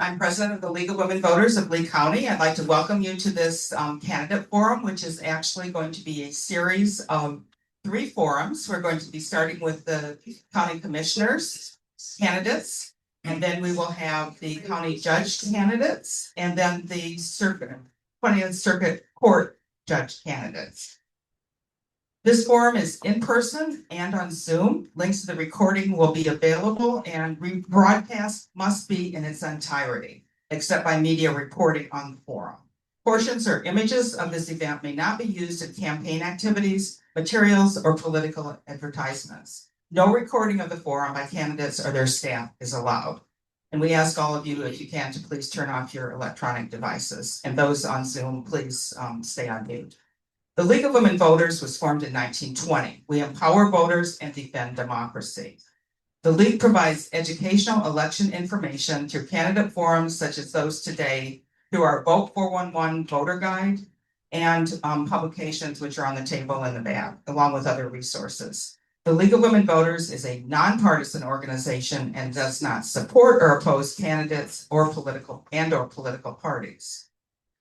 I'm president of the League of Women Voters of Lee County. I'd like to welcome you to this candidate forum, which is actually going to be a series of 3 forums. We're going to be starting with the county commissioners candidates, and then we will have the county judge candidates, and then the 20th Circuit Court judge candidates. This forum is in person and on Zoom. Links to the recording will be available, and rebroadcast must be in its entirety, except by media reporting on the forum. Portions or images of this event may not be used in campaign activities, materials, or political advertisements. No recording of the forum by candidates or their staff is allowed. And we ask all of you, if you can, to please turn off your electronic devices. And those on Zoom, please stay on mute. The League of Women Voters was formed in 1920. We empower voters and defend democracy. The League provides educational election information through candidate forums such as those today, through our Vote 411 voter guide, and publications which are on the table in the back, along with other resources. The League of Women Voters is a nonpartisan organization and does not support or oppose candidates or political parties.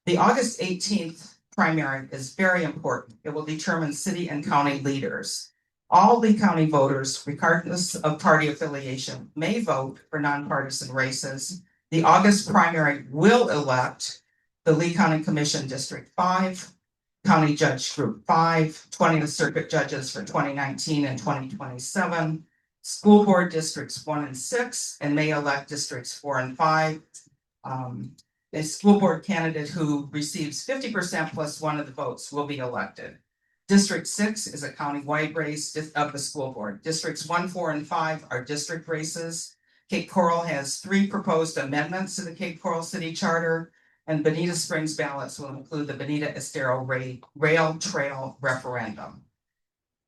The August 18th primary is very important. It will determine city and county leaders. All Lee County voters, regardless of party affiliation, may vote for nonpartisan races. The August primary will elect the Lee County Commission District 5, County Judge Group 5, 20th Circuit judges for 2019 and 2027, School Board Districts 1 and 6, and may elect Districts 4 and 5. A school board candidate who receives 50% plus 1 of the votes will be elected. District 6 is a county-wide race of the school board. Districts 1, 4, and 5 are district races. Cape Coral has 3 proposed amendments to the Cape Coral City Charter, and Bonita Springs ballots will include the Bonita Estero Rail Trail referendum.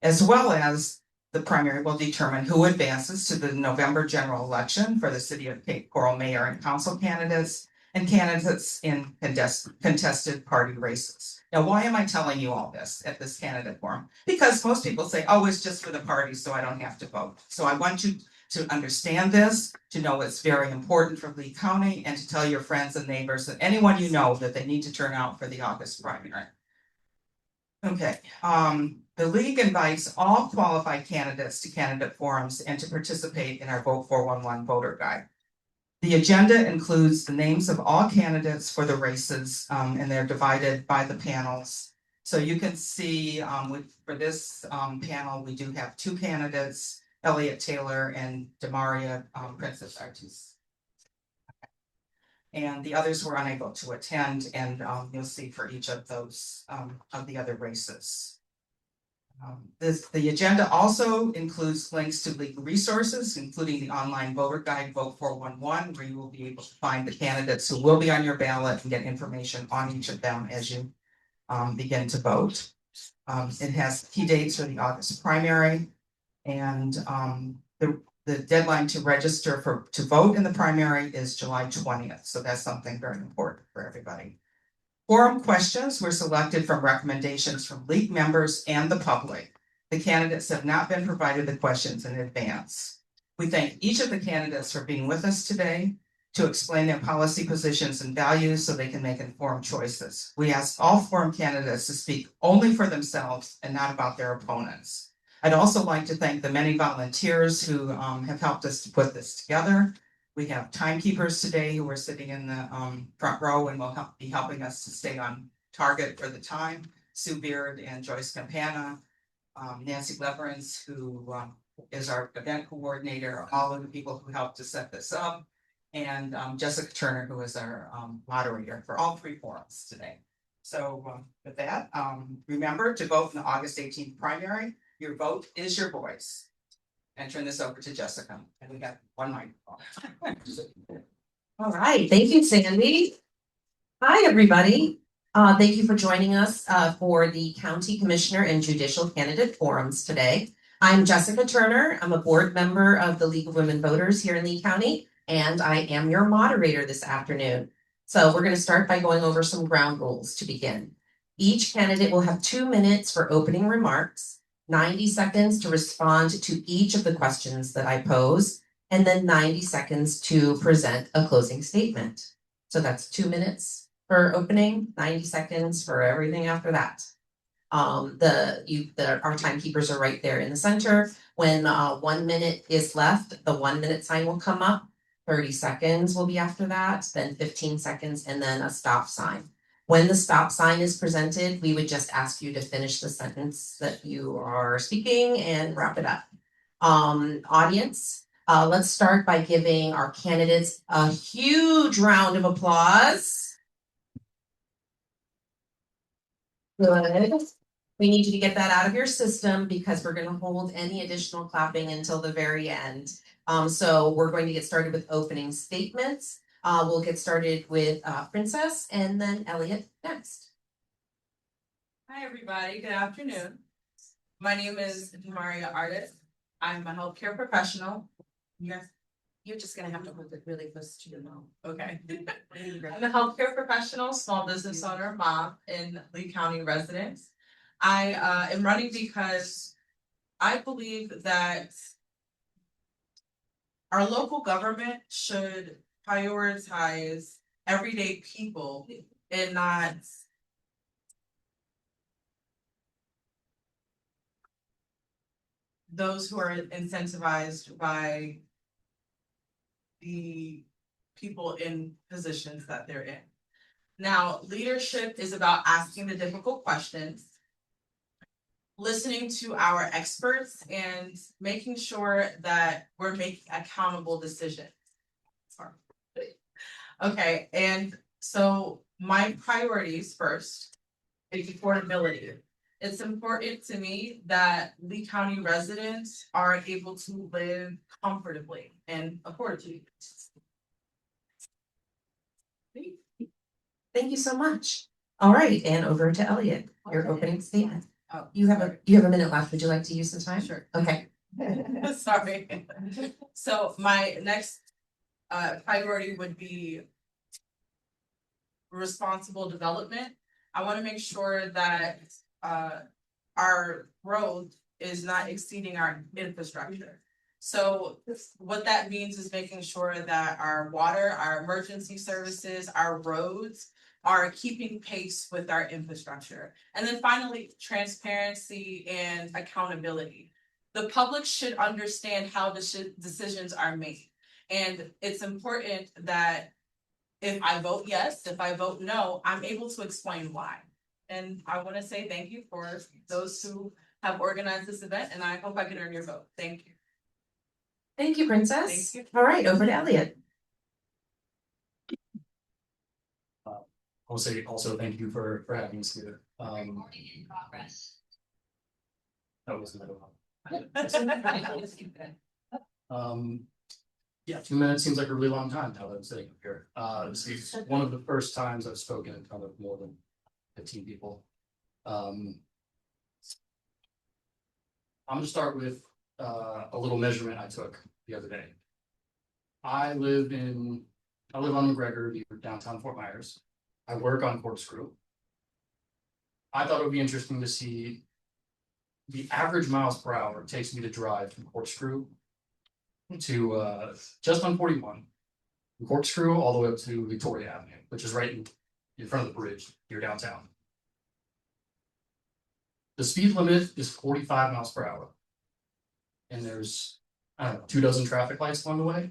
As well as the primary will determine who advances to the November general election for the City of Cape Coral mayor and council candidates, and candidates in contested party races. Now, why am I telling you all this at this candidate forum? Because most people say, oh, it's just for the party, so I don't have to vote. So I want you to understand this, to know it's very important for Lee County, and to tell your friends and neighbors and anyone you know that they need to turn out for the August primary. Okay, the League invites all qualified candidates to candidate forums and to participate in our Vote 411 voter guide. The agenda includes the names of all candidates for the races, and they're divided by the panels. So you can see for this panel, we do have 2 candidates, Elliot Taylor and Demaria Princess Artis. And the others were unable to attend, and you'll see for each of those of the other races. The agenda also includes links to legal resources, including the online voter guide Vote 411, where you will be able to find the candidates who will be on your ballot and get information on each of them as you begin to vote. It has key dates for the August primary, and the deadline to register to vote in the primary is July 20th. So that's something very important for everybody. Forum questions were selected from recommendations from League members and the public. The candidates have not been provided the questions in advance. We thank each of the candidates for being with us today to explain their policy positions and values so they can make informed choices. We ask all forum candidates to speak only for themselves and not about their opponents. I'd also like to thank the many volunteers who have helped us to put this together. We have timekeepers today who are sitting in the front row and will be helping us to stay on target for the time. Sue Beard and Joyce Campana, Nancy Leverance, who is our event coordinator, all of the people who helped to set this up, and Jessica Turner, who is our moderator for all 3 forums today. So with that, remember to vote in the August 18th primary. Your vote is your voice. And turn this over to Jessica. And we got 1 microphone. All right, thank you, Sandy. Hi, everybody. Thank you for joining us for the County Commissioner and Judicial Candidate Forums today. I'm Jessica Turner. I'm a board member of the League of Women Voters here in Lee County, and I am your moderator this afternoon. So we're going to start by going over some ground rules to begin. Each candidate will have 2 minutes for opening remarks, 90 seconds to respond to each of the questions that I pose, and then 90 seconds to present a closing statement. So that's 2 minutes for opening, 90 seconds for everything after that. Our timekeepers are right there in the center. When 1 minute is left, the 1 minute sign will come up. 30 seconds will be after that, then 15 seconds, and then a stop sign. When the stop sign is presented, we would just ask you to finish the sentence that you are speaking and wrap it up. Audience, let's start by giving our candidates a huge round of applause. Good. We need you to get that out of your system because we're going to hold any additional clapping until the very end. So we're going to get started with opening statements. We'll get started with Princess and then Elliot next. Hi, everybody. Good afternoon. My name is Maria Artist. I'm a healthcare professional. Yes. You're just going to have to hold it really close to your mouth. Okay. I'm a healthcare professional, small business owner, mom, and Lee County resident. I am running because I believe that our local government should prioritize everyday people and not those who are incentivized by the people in positions that they're in. Now, leadership is about asking the difficult questions, listening to our experts, and making sure that we're making accountable decisions. Sorry. Okay, and so my priorities first is affordability. It's important to me that Lee County residents are able to live comfortably and affordably. Thank you so much. All right, and over to Elliot, your opening statement. Oh, You have a minute left. Would you like to use some time? Sure. Okay. Sorry. So my next priority would be responsible development. I want to make sure that our growth is not exceeding our infrastructure. So what that means is making sure that our water, our emergency services, our roads are keeping pace with our infrastructure. And then finally, transparency and accountability. The public should understand how decisions are made. And it's important that if I vote yes, if I vote no, I'm able to explain why. And I want to say thank you for those who have organized this event, and I hope I can earn your vote. Thank you. Thank you, Princess. Thank All right, over to Elliot. I'll say also thank you for having us here. In progress. That was another one. Yeah, 2 minutes seems like a really long time now that I'm sitting up here. This is one of the first times I've spoken in front of more than 15 people. I'm gonna start with a little measurement I took the other day. I live on McGregor near downtown Fort Myers. I work on Corkscrew. I thought it would be interesting to see the average miles per hour it takes me to drive from Corkscrew to just on 41, from Corkscrew all the way up to Victoria Avenue, which is right in front of the bridge here downtown. The speed limit is 45 miles per hour. And there's, I don't know, 24 traffic lights along the way.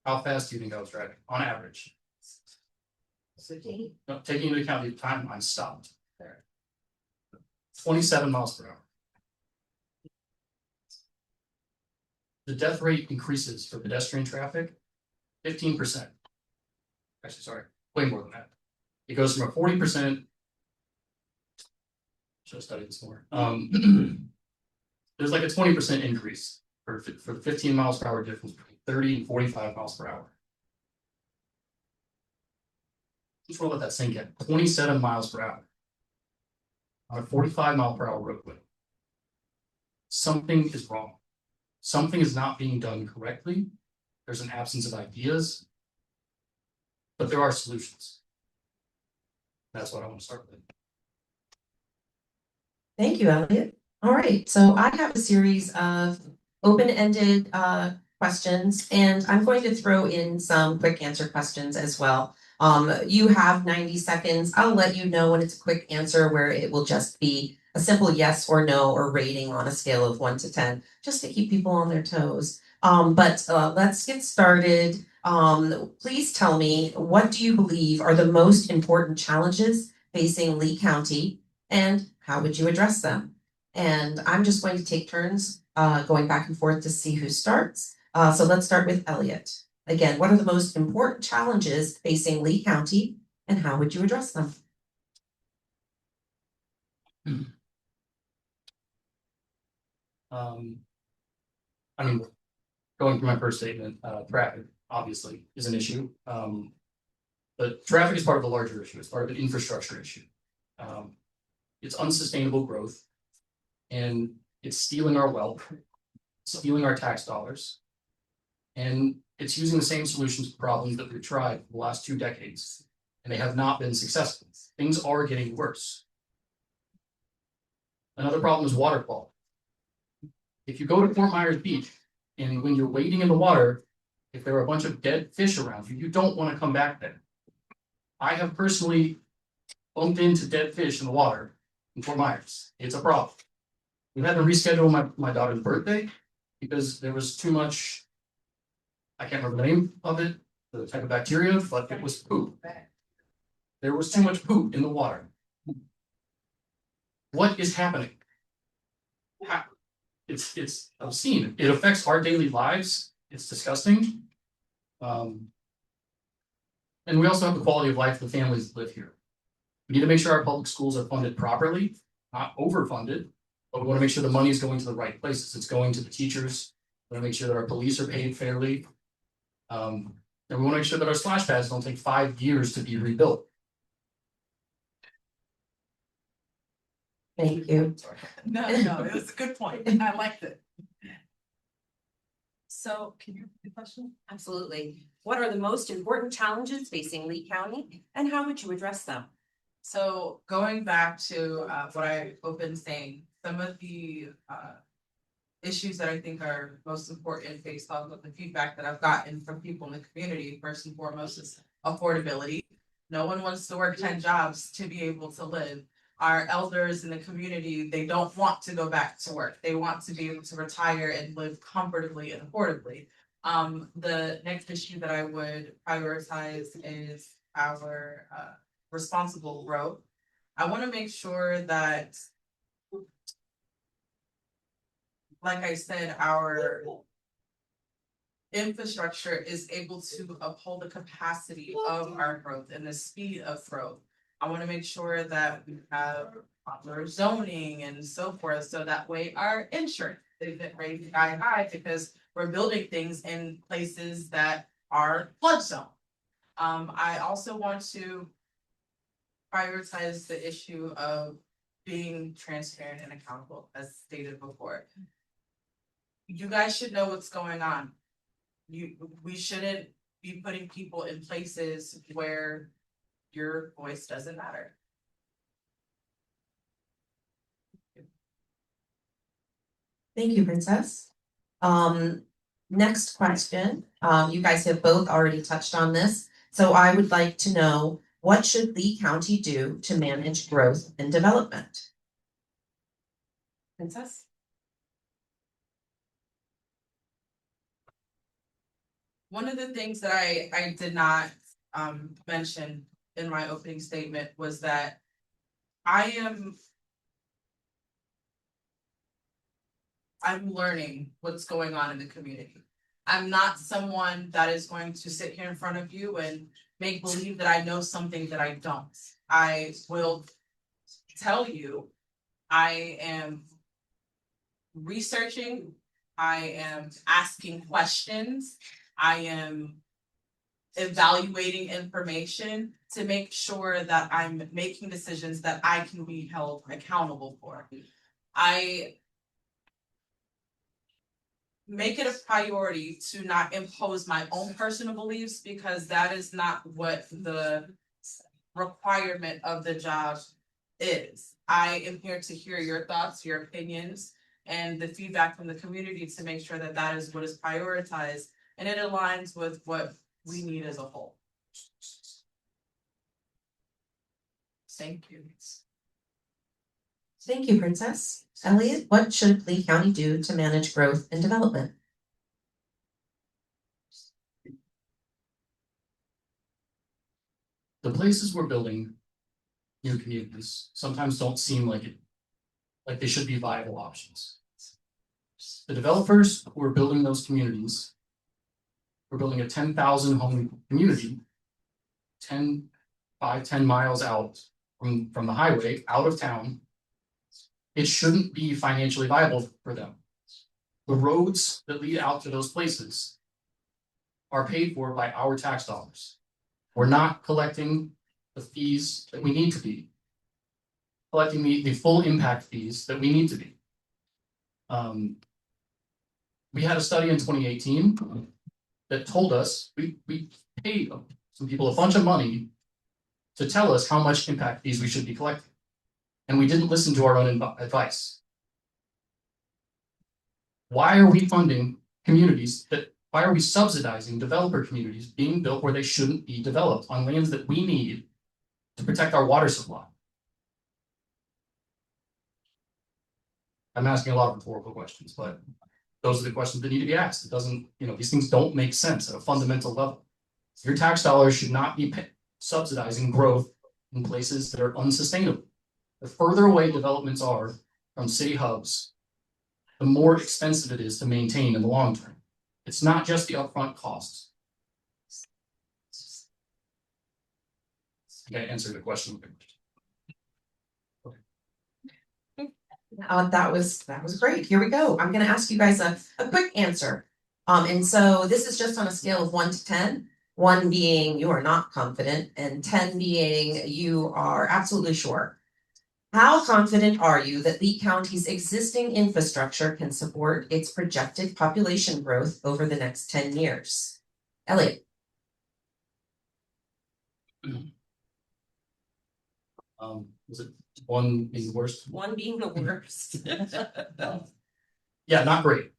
How fast do you think I was driving on average? No, taking into account the time I stopped there. 27 miles per hour. The death rate increases for pedestrian traffic 15%. Actually, sorry, way more than that. It goes from a 40%. Should have studied this more. There's like a 20% increase for the 15 miles per hour difference between 30 and 45 miles per hour. Just roll let that sink in. 27 miles per hour on a 45 mile per hour roadway. Something is wrong. Something is not being done correctly. There's an absence of ideas, but there are solutions. That's what I want to start with. Thank you, Elliot. All right, so I have a series of open-ended questions, and I'm going to throw in some quick answer questions as well. You have 90 seconds. I'll let you know when it's a quick answer where it will just be a simple yes or no or rating on a scale of 1 to 10, just to keep people on their toes. But let's get started. Please tell me, what do you believe are the most important challenges facing Lee County, and how would you address them? And I'm just going to take turns going back and forth to see who starts. So let's start with Elliot. Again, what are the most important challenges facing Lee County, and how would you address them? I mean, going through my first statement, traffic obviously is an issue. But traffic is part of a larger issue. It's part of an infrastructure issue. It's unsustainable growth, and it's stealing our wealth, stealing our tax dollars, and it's using the same solutions to problems that we've tried for the last 2 decades, and they have not been successful. Things are getting worse. Another problem is water quality. If you go to Fort Myers Beach, and when you're wading in the water, if there are a bunch of dead fish around you, you don't want to come back there. I have personally bumped into dead fish in the water in Fort Myers. It's a problem. We had to reschedule my daughter's birthday because there was too much, I can't remember the name of it, the type of bacteria, but it was poop. There was too much poop in the water. What is happening? It's obscene. It affects our daily lives. It's disgusting. And we also have the quality of life of the families that live here. We need to make sure our public schools are funded properly, not overfunded, but we want to make sure the money is going to the right places. It's going to the teachers. We want to make sure that our police are paid fairly. And we want to make sure that our splash pads don't take 5 years to be rebuilt. Thank you. No, it was a good point. I liked it. So, can you repeat the question? Absolutely. What are the most important challenges facing Lee County, and how would you address them? So going back to what I opened saying, some of the issues that I think are most important based off of the feedback that I've gotten from people in the community, first and foremost, is affordability. No one wants to work 10 jobs to be able to live. Our elders in the community, they don't want to go back to work. They want to be able to retire and live comfortably and affordably. The next issue that I would prioritize is our responsible growth. I want to make sure that, like I said, our infrastructure is able to uphold the capacity of our growth and the speed of growth. I want to make sure that we have proper zoning and so forth, so that way our insurance isn't raised sky high because we're building things in places that are flood zone. I also want to prioritize the issue of being transparent and accountable, as stated before. You guys should know what's going on. We shouldn't be putting people in places where your voice doesn't matter. Thank you, Princess. Next question. You guys have both already touched on this, so I would like to know, what should Lee County do to manage growth and development? Princess? One of the things that I did not mention in my opening statement was that I'm learning what's going on in the community. I'm not someone that is going to sit here in front of you and make believe that I know something that I don't. I will tell you, I am researching, I am asking questions, I am evaluating information to make sure that I'm making decisions that I can be held accountable for. I make it a priority to not impose my own personal beliefs, because that is not what the requirement of the job is. I am here to hear your thoughts, your opinions, and the feedback from the community to make sure that that is what is prioritized and it aligns with what we need as a whole. Thank you. Thank you, Princess. Elliot, what should Lee County do to manage growth and development? The places we're building new communities sometimes don't seem like they should be viable options. The developers who are building those communities, we're building a 10,000 home community, 10 miles out from the highway, out of town. It shouldn't be financially viable for them. The roads that lead out to those places are paid for by our tax dollars. We're not collecting the fees that we need to be. Collecting the full impact fees that we need to be. We had a study in 2018 that told us we paid some people a bunch of money to tell us how much impact fees we should be collecting. And we didn't listen to our own advice. Why are we funding communities why are we subsidizing developer communities being built where they shouldn't be developed on lands that we need to protect our water supply? I'm asking a lot of rhetorical questions, but those are the questions that need to be asked. It doesn't, these things don't make sense at a fundamental level. Your tax dollars should not be subsidizing growth in places that are unsustainable. The further away developments are from city hubs, the more expensive it is to maintain in the long term. It's not just the upfront costs. I think I answered the question. That was great. Here we go. I'm going to ask you guys a quick answer. And so this is just on a scale of 1 to 10. 1 being you are not confident, and 10 being you are absolutely sure. How confident are you that Lee County's existing infrastructure can support its projected population growth over the next 10 years? Elliot. Was it 1 being the worst? 1 being the worst. Yeah, not great.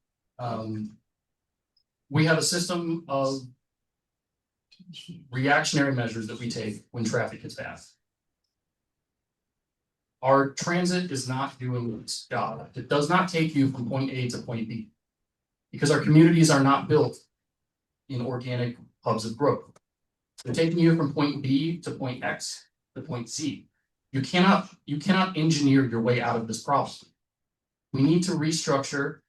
We have a system of reactionary measures that we take when traffic gets bad. Our transit is not doing its job. It does not take you from point A to point B because our communities are not built in organic hubs of growth. They're taking you from point B to point X to point Z. You cannot engineer your way out of this problem. We need to restructure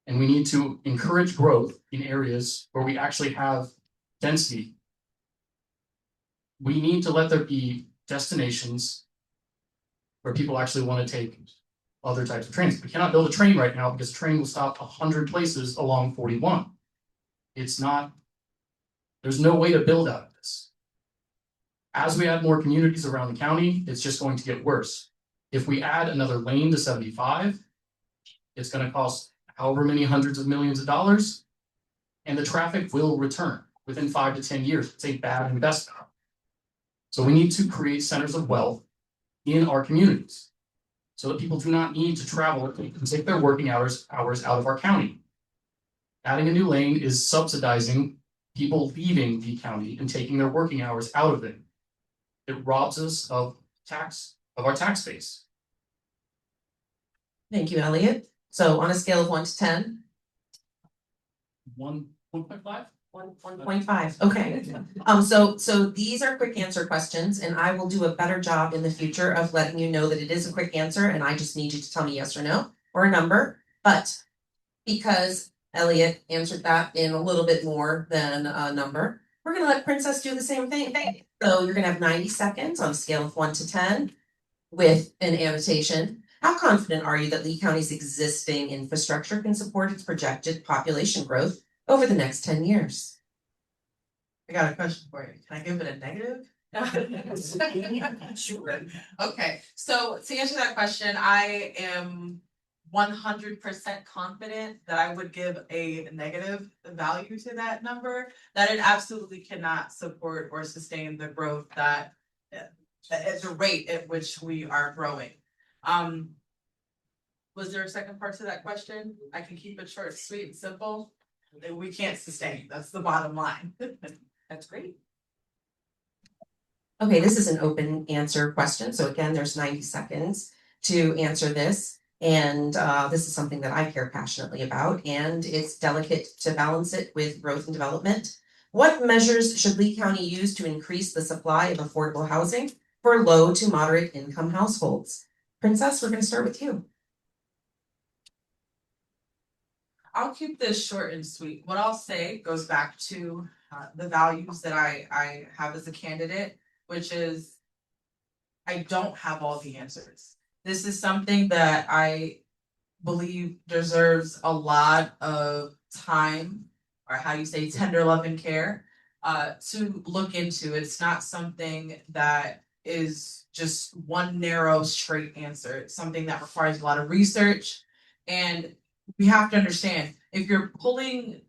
and we need to encourage growth in areas where we actually have density. We need to let there be destinations where people actually want to take other types of trains. We cannot build a train right now because a train will stop 100 places along 41. There's no way to build out of this. As we add more communities around the county, it's just going to get worse. If we add another lane to 75, it's going to cost however many hundreds of millions of dollars, and the traffic will return within 5 to 10 years. It's a bad investment. So we need to create centers of wealth in our communities so that people do not need to travel and take their working hours out of our county. Adding a new lane is subsidizing people leaving the county and taking their working hours out of it. It robs us of our tax base. Thank you, Elliot. So on a scale of 1 to 10. 1.5? 1.5. Okay. So these are quick answer questions, and I will do a better job in the future of letting you know that it is a quick answer, and I just need you to tell me yes or no or a number. But because Elliot answered that in a little bit more than a number, we're gonna let Princess do the same thing. So you're gonna have 90 seconds on a scale of 1 to 10 with an annotation. How confident are you that Lee County's existing infrastructure can support its projected population growth over the next 10 years? I got a question for you. Can I give it a negative? Sure. Okay, so to answer that question, I am 100% confident that I would give a negative value to that number, that it absolutely cannot support or sustain the growth that at the rate at which we are growing. Was there a second part to that question? I can keep it short, sweet, and simple. We can't sustain, that's the bottom line. That's great. Okay, this is an open answer question, so again, there's 90 seconds to answer this. And this is something that I care passionately about, and it's delicate to balance it with growth and development. What measures should Lee County use to increase the supply of affordable housing for low to moderate income households? Princess, we're gonna start with you. I'll keep this short and sweet. What I'll say goes back to the values that I have as a candidate, which is I don't have all the answers. This is something that I believe deserves a lot of time, or how you say tender love and care, to look into. It's not something that is just one narrow straight answer. It's something that requires a lot of research, and we have to understand if you're pulling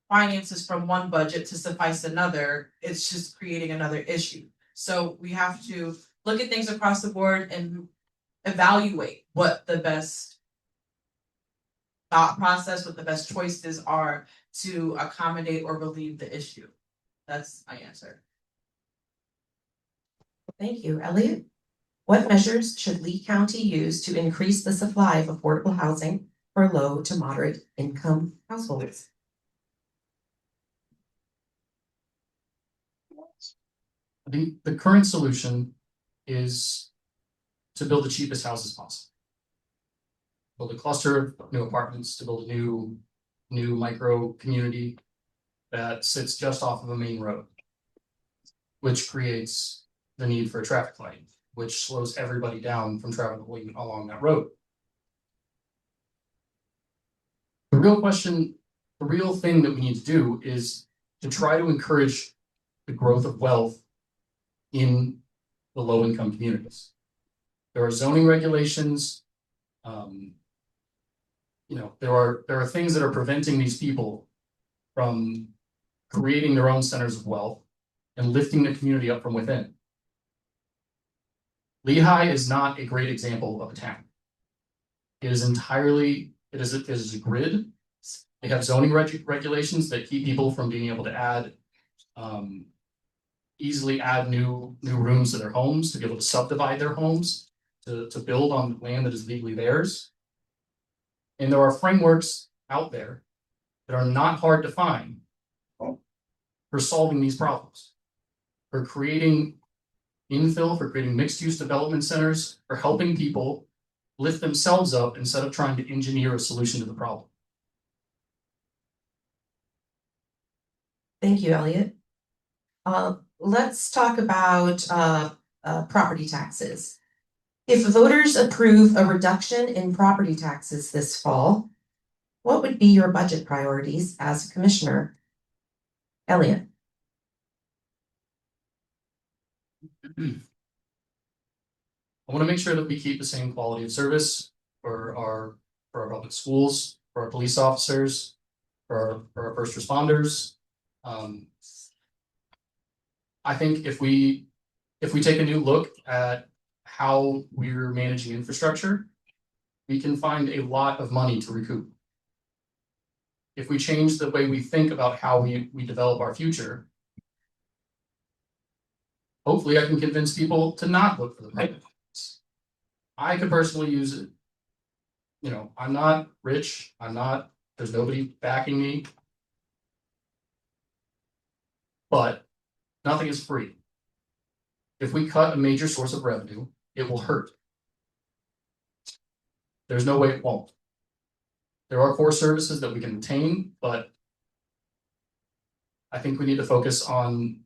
finances from one budget to suffice another, it's just creating another issue. So we have to look at things across the board and evaluate what the best thought process, what the best choices are to accommodate or relieve the issue. That's my answer. Thank you, Elliot. What measures should Lee County use to increase the supply of affordable housing for low to moderate income households? I think the current solution is to build the cheapest houses possible. Build a cluster of new apartments, to build a new micro community that sits just off of a main road, which creates the need for a traffic light, which slows everybody down from traveling along that road. The real thing that we need to do is to try to encourage the growth of wealth in the low-income communities. There are zoning regulations. There are things that are preventing these people from creating their own centers of wealth and lifting the community up from within. Lehigh is not a great example of a town. It is a grid. They have zoning regulations that keep people from being able to easily add new rooms to their homes, to be able to subdivide their homes, to build on land that is legally theirs. And there are frameworks out there that are not hard to find for solving these problems, for creating infill, for creating mixed-use development centers, for helping people lift themselves up instead of trying to engineer a solution to the problem. Thank you, Elliot. Let's talk about property taxes. If voters approve a reduction in property taxes this fall, what would be your budget priorities as a commissioner? Elliot. I want to make sure that we keep the same quality of service for our public schools, for our police officers, for our first responders. I think if we take a new look at how we're managing infrastructure, we can find a lot of money to recoup. If we change the way we think about how we develop our future, hopefully I can convince people to not vote for the private ones. I could personally use it. I'm not rich. There's nobody backing me. But nothing is free. If we cut a major source of revenue, it will hurt. There's no way it won't. There are core services that we can retain, but I think we need to focus on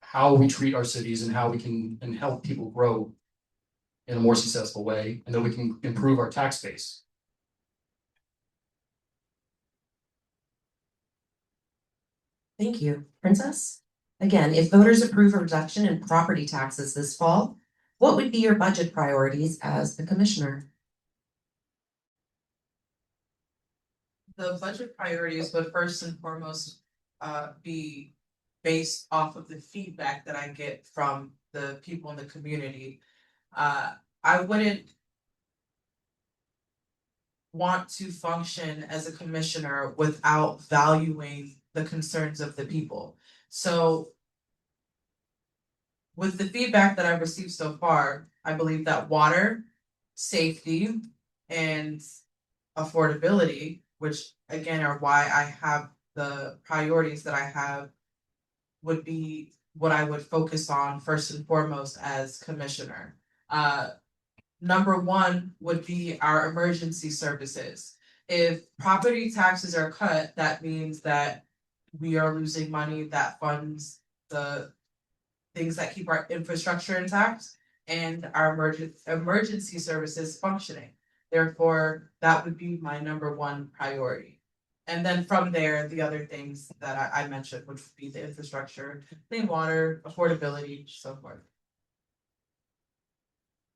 how we treat our cities and how we can help people grow in a more successful way, and that we can improve our tax base. Thank you. Princess? Again, if voters approve a reduction in property taxes this fall, what would be your budget priorities as the commissioner? The budget priorities would first and foremost be based off of the feedback that I get from the people in the community. I wouldn't want to function as a commissioner without valuing the concerns of the people. So with the feedback that I've received so far, I believe that water, safety, and affordability, which again are why I have the priorities that I have, would be what I would focus on first and foremost as commissioner. Number one would be our emergency services. If property taxes are cut, that means that we are losing money that funds the things that keep our infrastructure intact and our emergency services functioning. Therefore, that would be my number one priority. And then from there, the other things that I mentioned, which would be the infrastructure, clean water, affordability, so forth.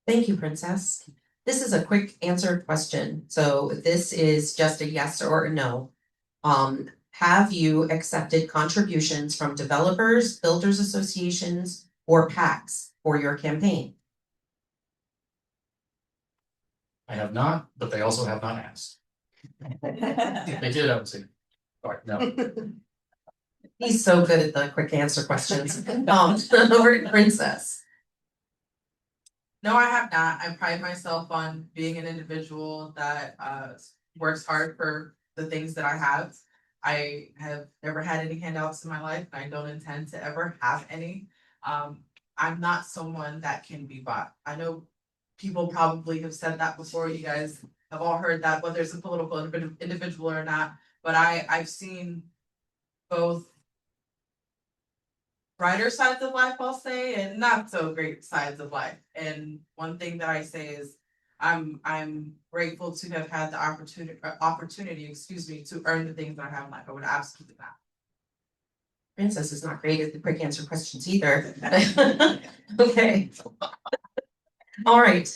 Thank you, Princess. This is a quick answer question, so this is just a yes or a no. Have you accepted contributions from developers, builders associations, or PACs for your campaign? I have not, but they also have not asked. If they did, I would say, all right, no. He's so good at the quick answer questions. Over to Princess. No, I have not. I pride myself on being an individual that works hard for the things that I have. I have never had any handouts in my life, and I don't intend to ever have any. I'm not someone that can be bought. I know people probably have said that before. You guys have all heard that, whether it's a political individual or not. But I've seen both brighter sides of life, I'll say, and not so great sides of life. And one thing that I say is I'm grateful to have had the opportunity, to earn the things that I have in life. I would absolutely not. Princess is not great at the quick answer questions either. Okay. All right,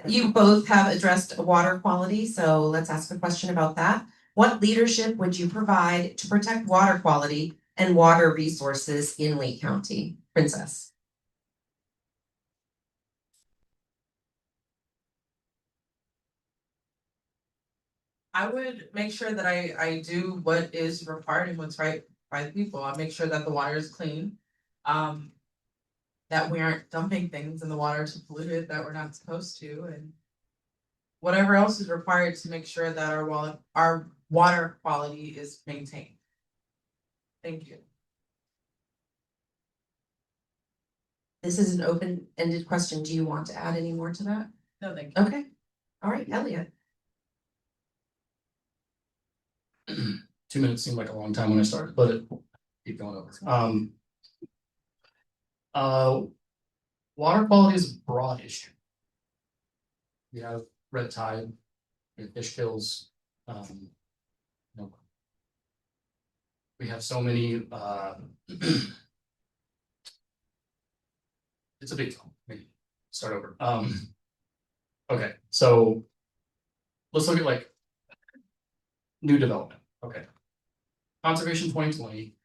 you both have addressed water quality, so let's ask a question about that. What leadership would you provide to protect water quality and water resources in Lee County? Princess. I would make sure that I do what is required and what's right by the people. I make sure that the water is clean. That we aren't dumping things in the water to pollute it that we're not supposed to, and whatever else is required to make sure that our water quality is maintained. Thank you. This is an open-ended question. Do you want to add any more to that? No, thank you. Okay. All right, Elliot. 2 minutes seemed like a long time when I started, but keep going over. Water quality is a broad issue. We have red tide, we have fish kills, we have so many, it's a big deal. Maybe start over. Okay, so let's look at like new development. Okay. Conservation 2020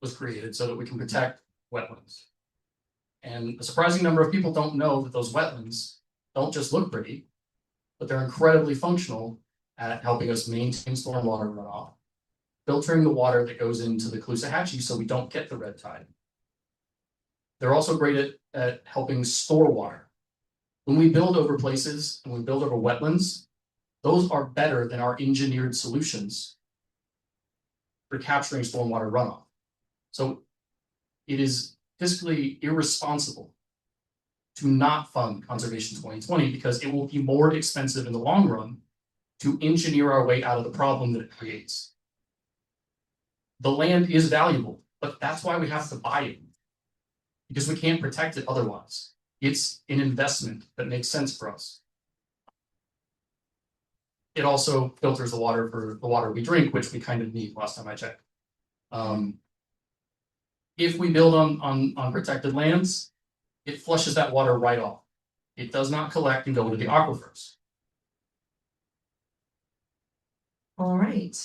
was created so that we can protect wetlands. And a surprising number of people don't know that those wetlands don't just look pretty, but they're incredibly functional at helping us maintain stormwater runoff, filtering the water that goes into the Caloosahatchee so we don't get the red tide. They're also great at helping store water. When we build over places and we build over wetlands, those are better than our engineered solutions for capturing stormwater runoff. So it is fiscally irresponsible to not fund Conservation 2020 because it will be more expensive in the long run to engineer our way out of the problem that it creates. The land is valuable, but that's why we have to buy it, because we can't protect it otherwise. It's an investment that makes sense for us. It also filters the water for the water we drink, which we kind of need last time I checked. If we build on protected lands, it flushes that water right off. It does not collect and go into the aquifers. All right,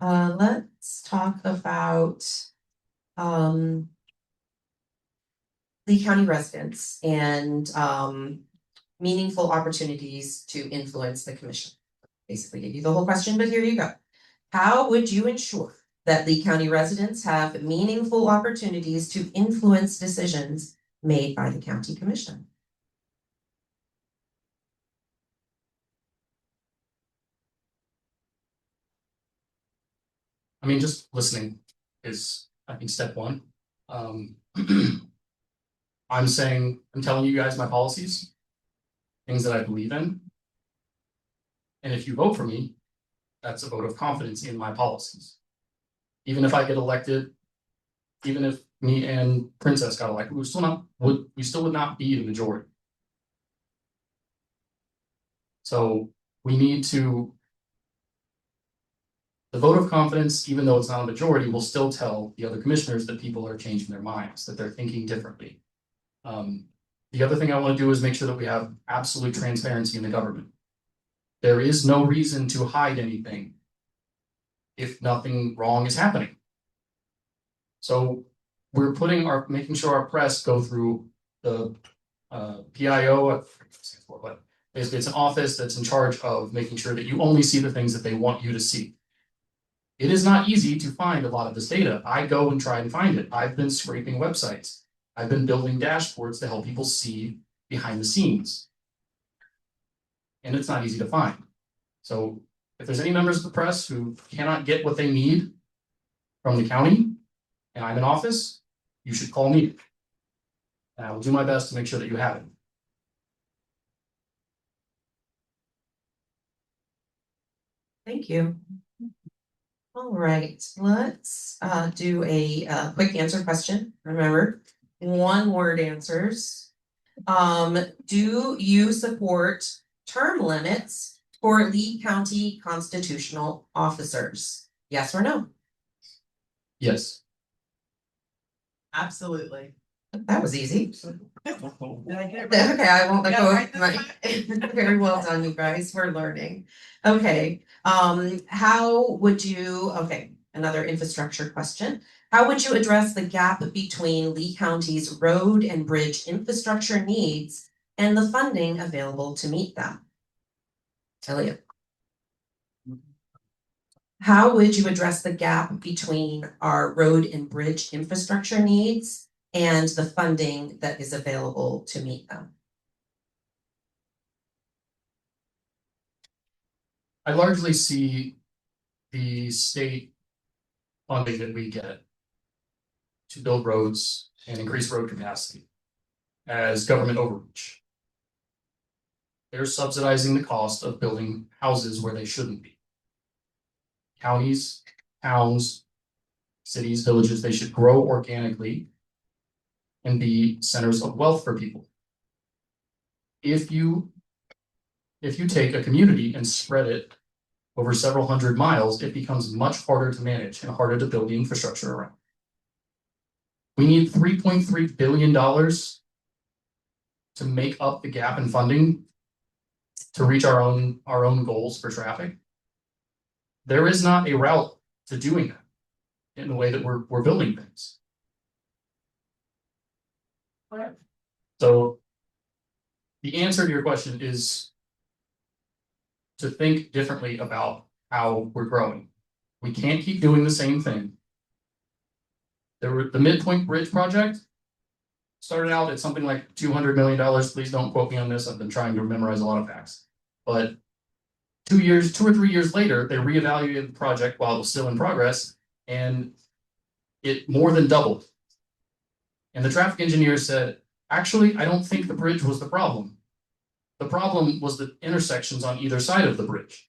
let's talk about Lee County residents and meaningful opportunities to influence the commission. basically give you the whole question, but here you go. How would you ensure that Lee County residents have meaningful opportunities to influence decisions made by the county commission? I mean, just listening is, I think, step one. I'm telling you guys my policies, things that I believe in. And if you vote for me, that's a vote of confidence in my policies. Even if I get elected, even if me and Princess got elected, we still would not be the majority. So we need to, the vote of confidence, even though it's not a majority, will still tell the other commissioners that people are changing their minds, that they're thinking differently. The other thing I want to do is make sure that we have absolute transparency in the government. There is no reason to hide anything if nothing wrong is happening. So we're making sure our press go through the PIO, but basically it's an office that's in charge of making sure that you only see the things that they want you to see. It is not easy to find a lot of this data. I go and try and find it. I've been scraping websites. I've been building dashboards to help people see behind the scenes. And it's not easy to find. So if there's any members of the press who cannot get what they need from the county, and I'm in office, you should call me. And I will do my best to make sure that you have it. Thank you. All right, let's do a quick answer question. Remember, 1-word answers. Do you support term limits for Lee County constitutional officers? Yes or no? Yes. Absolutely. That was easy. Did I get it right? Okay, I won't let Yeah, go right of my. Very well done, you guys. We're learning. Okay, how would you, okay, another infrastructure question. How would you address the gap between Lee County's road and bridge infrastructure needs and the funding available to meet them? Elliot. How would you address the gap between our road and bridge infrastructure needs and the funding that is available to meet them? I largely see the state funding that we get to build roads and increase road capacity as government overreach. They're subsidizing the cost of building houses where they shouldn't be. Counties, towns, cities, villages, they should grow organically and be centers of wealth for people. If you take a community and spread it over several hundred miles, it becomes much harder to manage and harder to build the infrastructure around. We need $3.3 billion to make up the gap in funding to reach our own goals for traffic. There is not a route to doing that in the way that we're building things. So the answer to your question is to think differently about how we're growing. We can't keep doing the same thing. The Midpoint Bridge project started out at something like $200 million. Please don't quote me on this. I've been trying to memorize a lot of facts. But 2 or 3 years later, they reevaluated the project while it was still in progress, and it more than doubled. And the traffic engineer said, actually, I don't think the bridge was the problem. The problem was the intersections on either side of the bridge.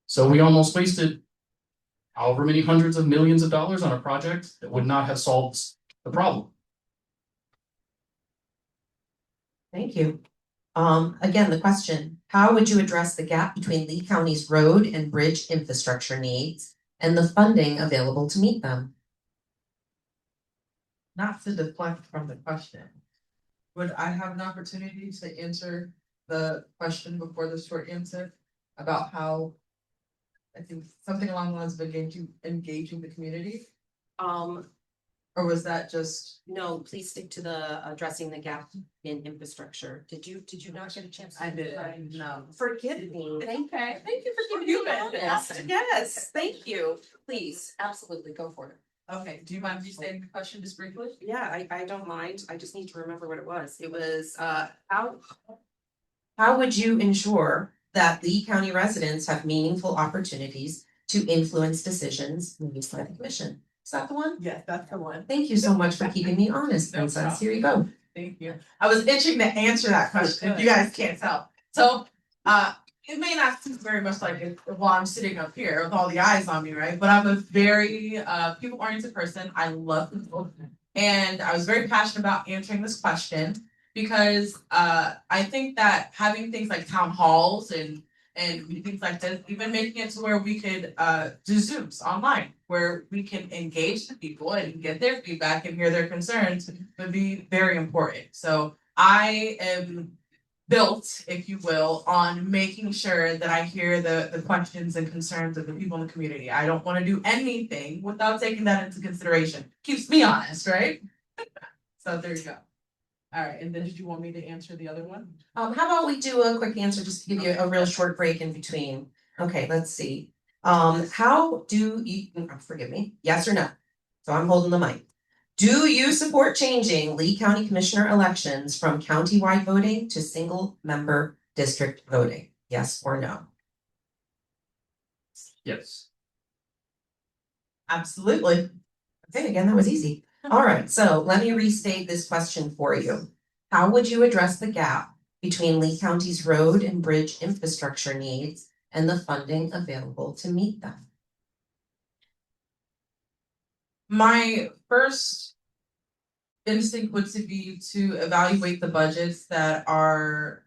So we almost wasted however many hundreds of millions of dollars on a project that would not have solved the problem. Thank you. Again, the question, how would you address the gap between Lee County's road and bridge infrastructure needs and the funding available to meet them? Not to deflect from the question. Would I have an opportunity to answer the question before the short answer about how I think something along the lines of engaging the community? Or was that just? No, please stick to the addressing the gap in infrastructure. Did you not get a chance? I did, no. Forgive me. Thank you for giving You me bet. honest. Yes, thank you. Please, absolutely, go for it. Okay, do you mind restating the question just briefly? Yeah, I don't mind. I just need to remember what it was. It was, how would you ensure that Lee County residents have meaningful opportunities to influence decisions made by the commission? Is that the one? Yes, that's the one. Thank you so much for keeping me honest, No Princess. problem. Here you go. Thank you. I was itching to answer that question, if you guys can't tell. So, it may not seem very much like it while I'm sitting up here with all the eyes on me, right? But I'm a very, people-oriented person. I love people. And I was very passionate about answering this question because, I think that having things like town halls and things like this, even making it to where we could, do Zooms online, where we can engage the people and get their feedback and hear their concerns would be very important. So I am built, if you will, on making sure that I hear the questions and concerns of the people in the community. I don't want to do anything without taking that into consideration. Keeps me honest, right? So there you go. All right, and then did you want me to answer the other one? How about we do a quick answer, just to give you a real short break in between? Okay, let's see. How do you, forgive me, yes or no? So I'm holding the mic. Do you support changing Lee County Commissioner elections from countywide voting to single member district voting? Yes or no? Yes. Absolutely. Okay, again, that was easy. All right, so let me restate this question for you. How would you address the gap between Lee County's road and bridge infrastructure needs and the funding available to meet them? My first instinct would be to evaluate the budgets that are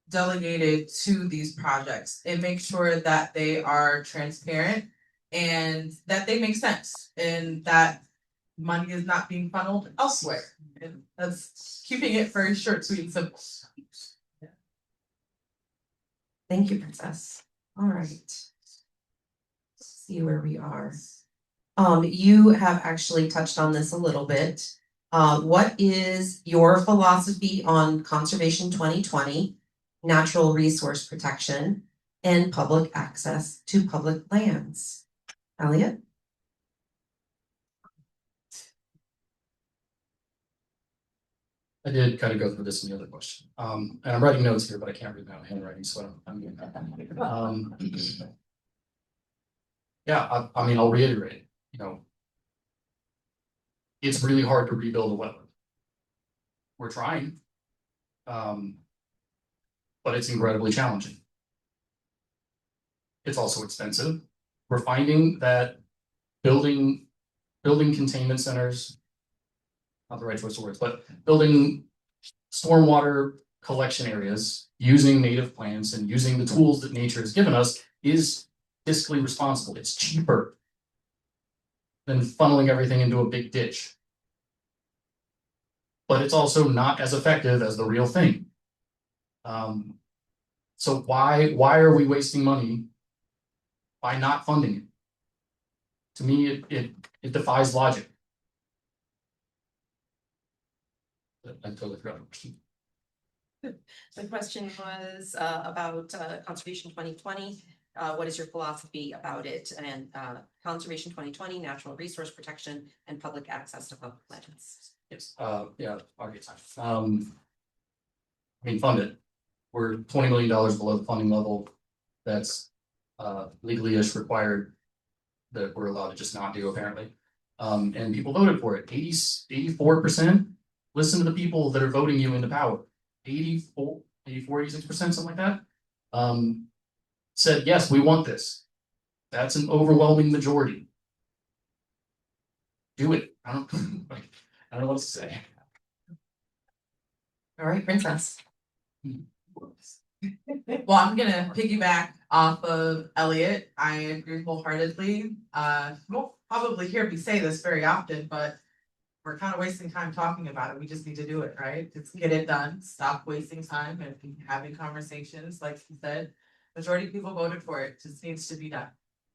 delegated to these projects and make sure that they are transparent and that they make sense and that money is not being funneled elsewhere. And that's keeping it very short, sweet, and simple. Thank you, Princess. All right. Let's see where we are. You have actually touched on this a little bit. What is your philosophy on Conservation 2020, natural resource protection, and public access to public lands? Elliot? I did kind of go through this in the other question. And I'm writing notes here, but I can't read my own handwriting, so I'm doing that. Yeah, I mean, I'll reiterate, you know, it's really hard to rebuild a wetland. We're trying. But it's incredibly challenging. It's also expensive. We're finding that building containment centers, not the right choice of words, but building stormwater collection areas using native plants and using the tools that nature has given us is fiscally responsible. It's cheaper than funneling everything into a big ditch. But it's also not as effective as the real thing. So why are we wasting money by not funding it? To me, it defies logic. I totally forgot. The question was about Conservation 2020. What is your philosophy about it? And Conservation 2020, natural resource protection, and public access to public lands. Yes, yeah, I'll get time. I mean, fund it. We're $20 million below the funding level that's legally-ish required that we're allowed to just not do, apparently. And people voted for it. 84%. Listen to the people that are voting you into power. 84, 86%, something like that. Said, yes, we want this. That's an overwhelming majority. Do it. I don't know what to say. All right, Princess. Well, I'm gonna piggyback off of Elliot. I agree wholeheartedly. Won't probably hear me say this very often, but we're kind of wasting time talking about it. We just need to do it, right? Just get it done. Stop wasting time and having conversations. Like you said, majority of people voted for it. Just needs to be done.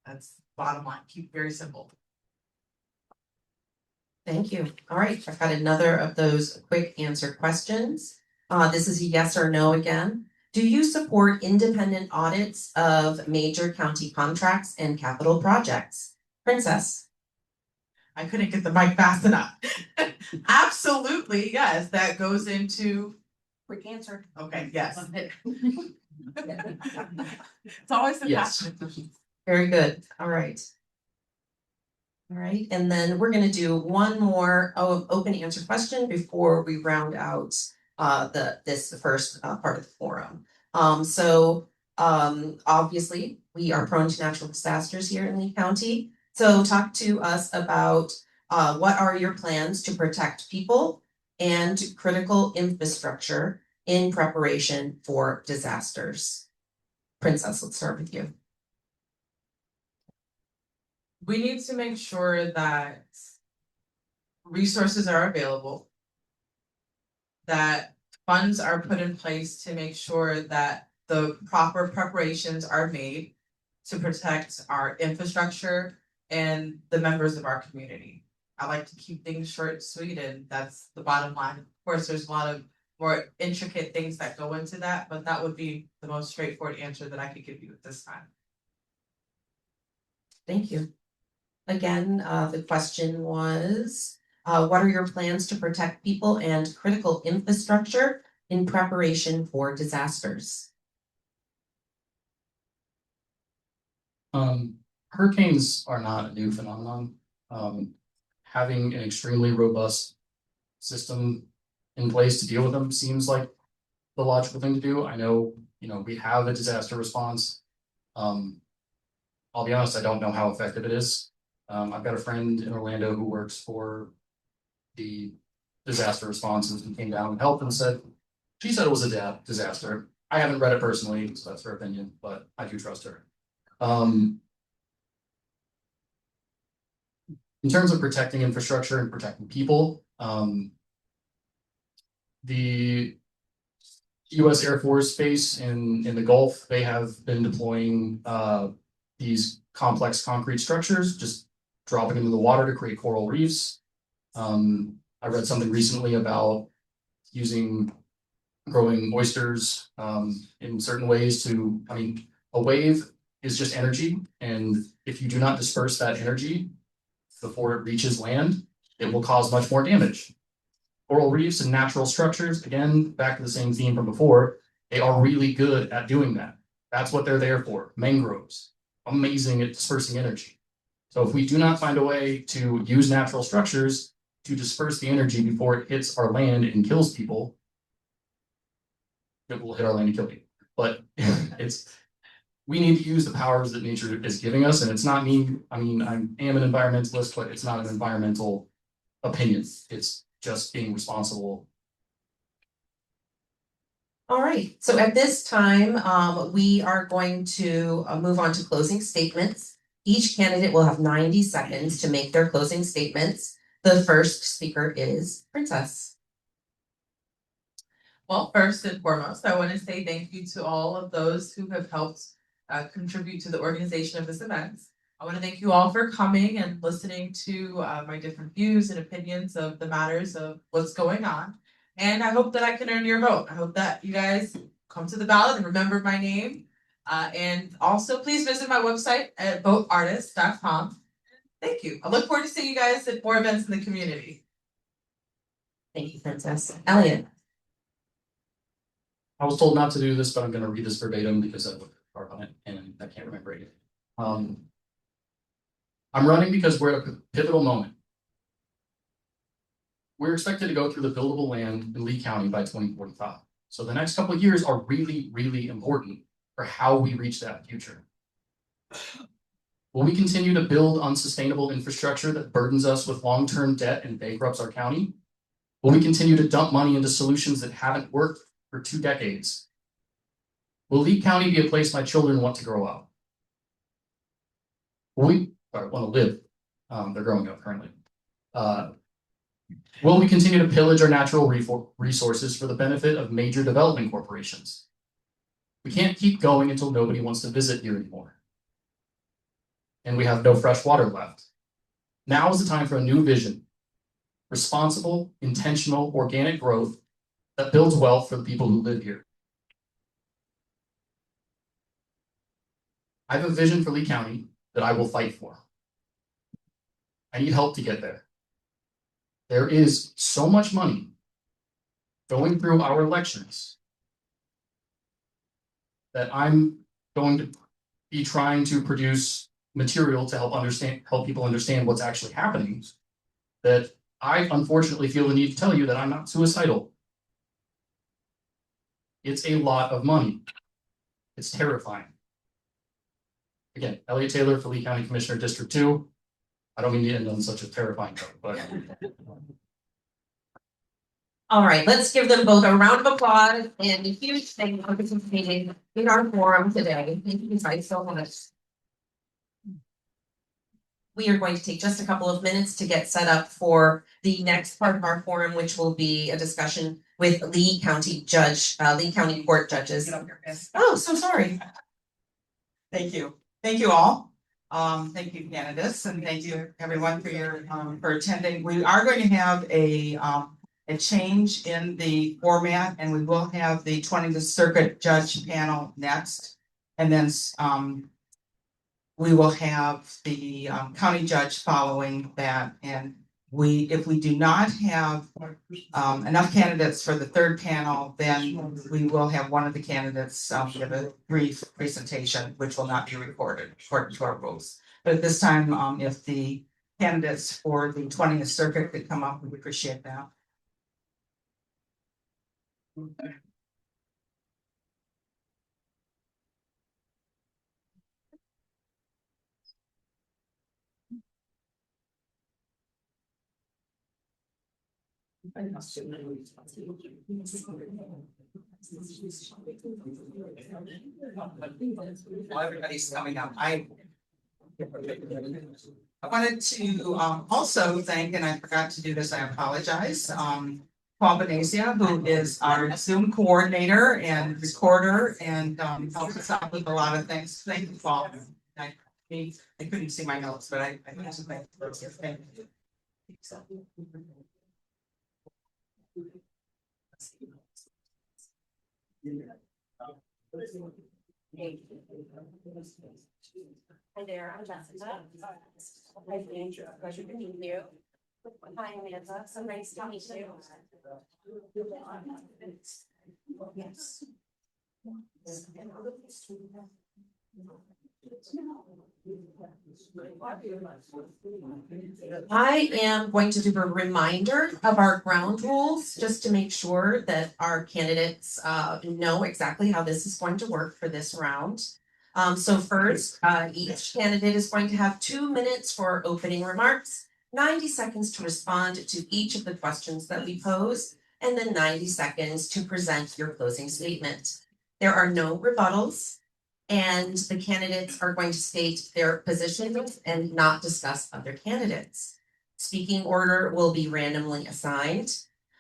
That's bottom line. Keep it very simple. Thank you. All right, I've got another of those quick answer questions. This is a yes or no again. Do you support independent audits of major county contracts and capital projects? Princess? I couldn't get the mic fast enough. Absolutely, yes, that goes into, Quick answer. okay, yes. It's always the Yes. passion. Very good. All right. All right, and then we're gonna do one more open answer question before we round out the first part of the forum. Obviously, we are prone to natural disasters here in Lee County. So talk to us about what are your plans to protect people and critical infrastructure in preparation for disasters? Princess, let's start with you. We need to make sure that resources are available, that funds are put in place to make sure that the proper preparations are made to protect our infrastructure and the members of our community. I like to keep things short and sweet, and that's the bottom line. Of course, there's a lot of more intricate things that go into that, but that would be the most straightforward answer that I could give you at this time. Thank you. Again, the question was, what are your plans to protect people and critical infrastructure in preparation for disasters? Hurricanes are not a new phenomenon. Having an extremely robust system in place to deal with them seems like the logical thing to do. I know, we have a disaster response. I'll be honest, I don't know how effective it is. I've got a friend in Orlando who works for the disaster response and came down and helped and said, she said it was a disaster. I haven't read it personally, so that's her opinion, but I do trust her. In terms of protecting infrastructure and protecting people, the US Air Force Base in the Gulf, they have been deploying these complex concrete structures, just dropping into the water to create coral reefs. I read something recently about growing oysters in certain ways a wave is just energy. And if you do not disperse that energy before it reaches land, it will cause much more damage. Coral reefs and natural structures, again, back to the same theme from before, they are really good at doing that. That's what they're there for. Mangroves, amazing at dispersing energy. So if we do not find a way to use natural structures to disperse the energy before it hits our land and kills people, it will hit our land and kill people. But we need to use the powers that nature is giving us. And it's not me. I am an environmentalist, but it's not an environmental opinion. It's just being responsible. All right, so at this time, we are going to move on to closing statements. Each candidate will have 90 seconds to make their closing statements. The first speaker is Princess. Well, first and foremost, I want to say thank you to all of those who have helped contribute to the organization of this event. I want to thank you all for coming and listening to my different views and opinions of the matters of what's going on. And I hope that I can earn your vote. I hope that you guys come to the ballot and remember my name. And also, please visit my website at voteartist.com. Thank you. I look forward to seeing you guys at more events in the community. Thank you, Princess. Elliot. I was told not to do this, but I'm going to read this verbatim because I looked hard on it and I can't remember it. I'm running because we're at a pivotal moment. We're expected to go through the buildable land in Lee County by 2045. So the next couple of years are really, really important for how we reach that future. Will we continue to build unsustainable infrastructure that burdens us with long-term debt and bankrupts our county? Will we continue to dump money into solutions that haven't worked for 2 decades? Will Lee County be a place my children want to grow up? Want to live. They're growing up currently. Will we continue to pillage our natural resources for the benefit of major development corporations? We can't keep going until nobody wants to visit here anymore. And we have no fresh water left. Now is the time for a new vision. responsible, intentional, organic growth that builds wealth for the people who live here. I have a vision for Lee County that I will fight for. I need help to get there. There is so much money going through our elections that I'm going to be trying to produce material to help people understand what's actually happening, that I unfortunately feel the need to tell you that I'm not suicidal. It's a lot of money. It's terrifying. Again, Elliot Taylor for Lee County Commissioner, District 2. I don't mean to end on such a terrifying note, but All right, let's give them both a round of applause and a huge thank you for participating in our forum today. Thank you guys so much. We are going to take just a couple of minutes to get set up for the next part of our forum, which will be a discussion with Lee County Court judges. Get up here, miss. Oh, so sorry. Thank you. Thank you all. Thank you candidates and thank you everyone for your, for attending. We are going to have a change in the format and we will have the 20th Circuit Judge panel next. And then, we will have the county judge following that. And if we do not have enough candidates for the third panel, then we will have one of the candidates give a brief presentation, which will not be recorded according to our rules. But at this time, if the candidates for the 20th Circuit could come up, we would appreciate that. While everybody's coming up, I wanted to also thank, and I forgot to do this, I apologize, Paul Benazia, who is our Zoom coordinator and recorder and helps us out with a lot of things. Thank you, Paul. I couldn't see my notes, but I have to thank you. Hi there, I'm Jessica. Nice to meet you. Pleasure to meet you. Hi, Amanda. So nice to meet you. Yes. I am going to do a reminder of our ground rules, just to make sure that our candidates know exactly how this is going to work for this round. So first, each candidate is going to have 2 minutes for opening remarks, 90 seconds to respond to each of the questions that we pose, and then 90 seconds to present your closing statement. There are no rebuttals, and the candidates are going to state their positions and not discuss other candidates. Speaking order will be randomly assigned.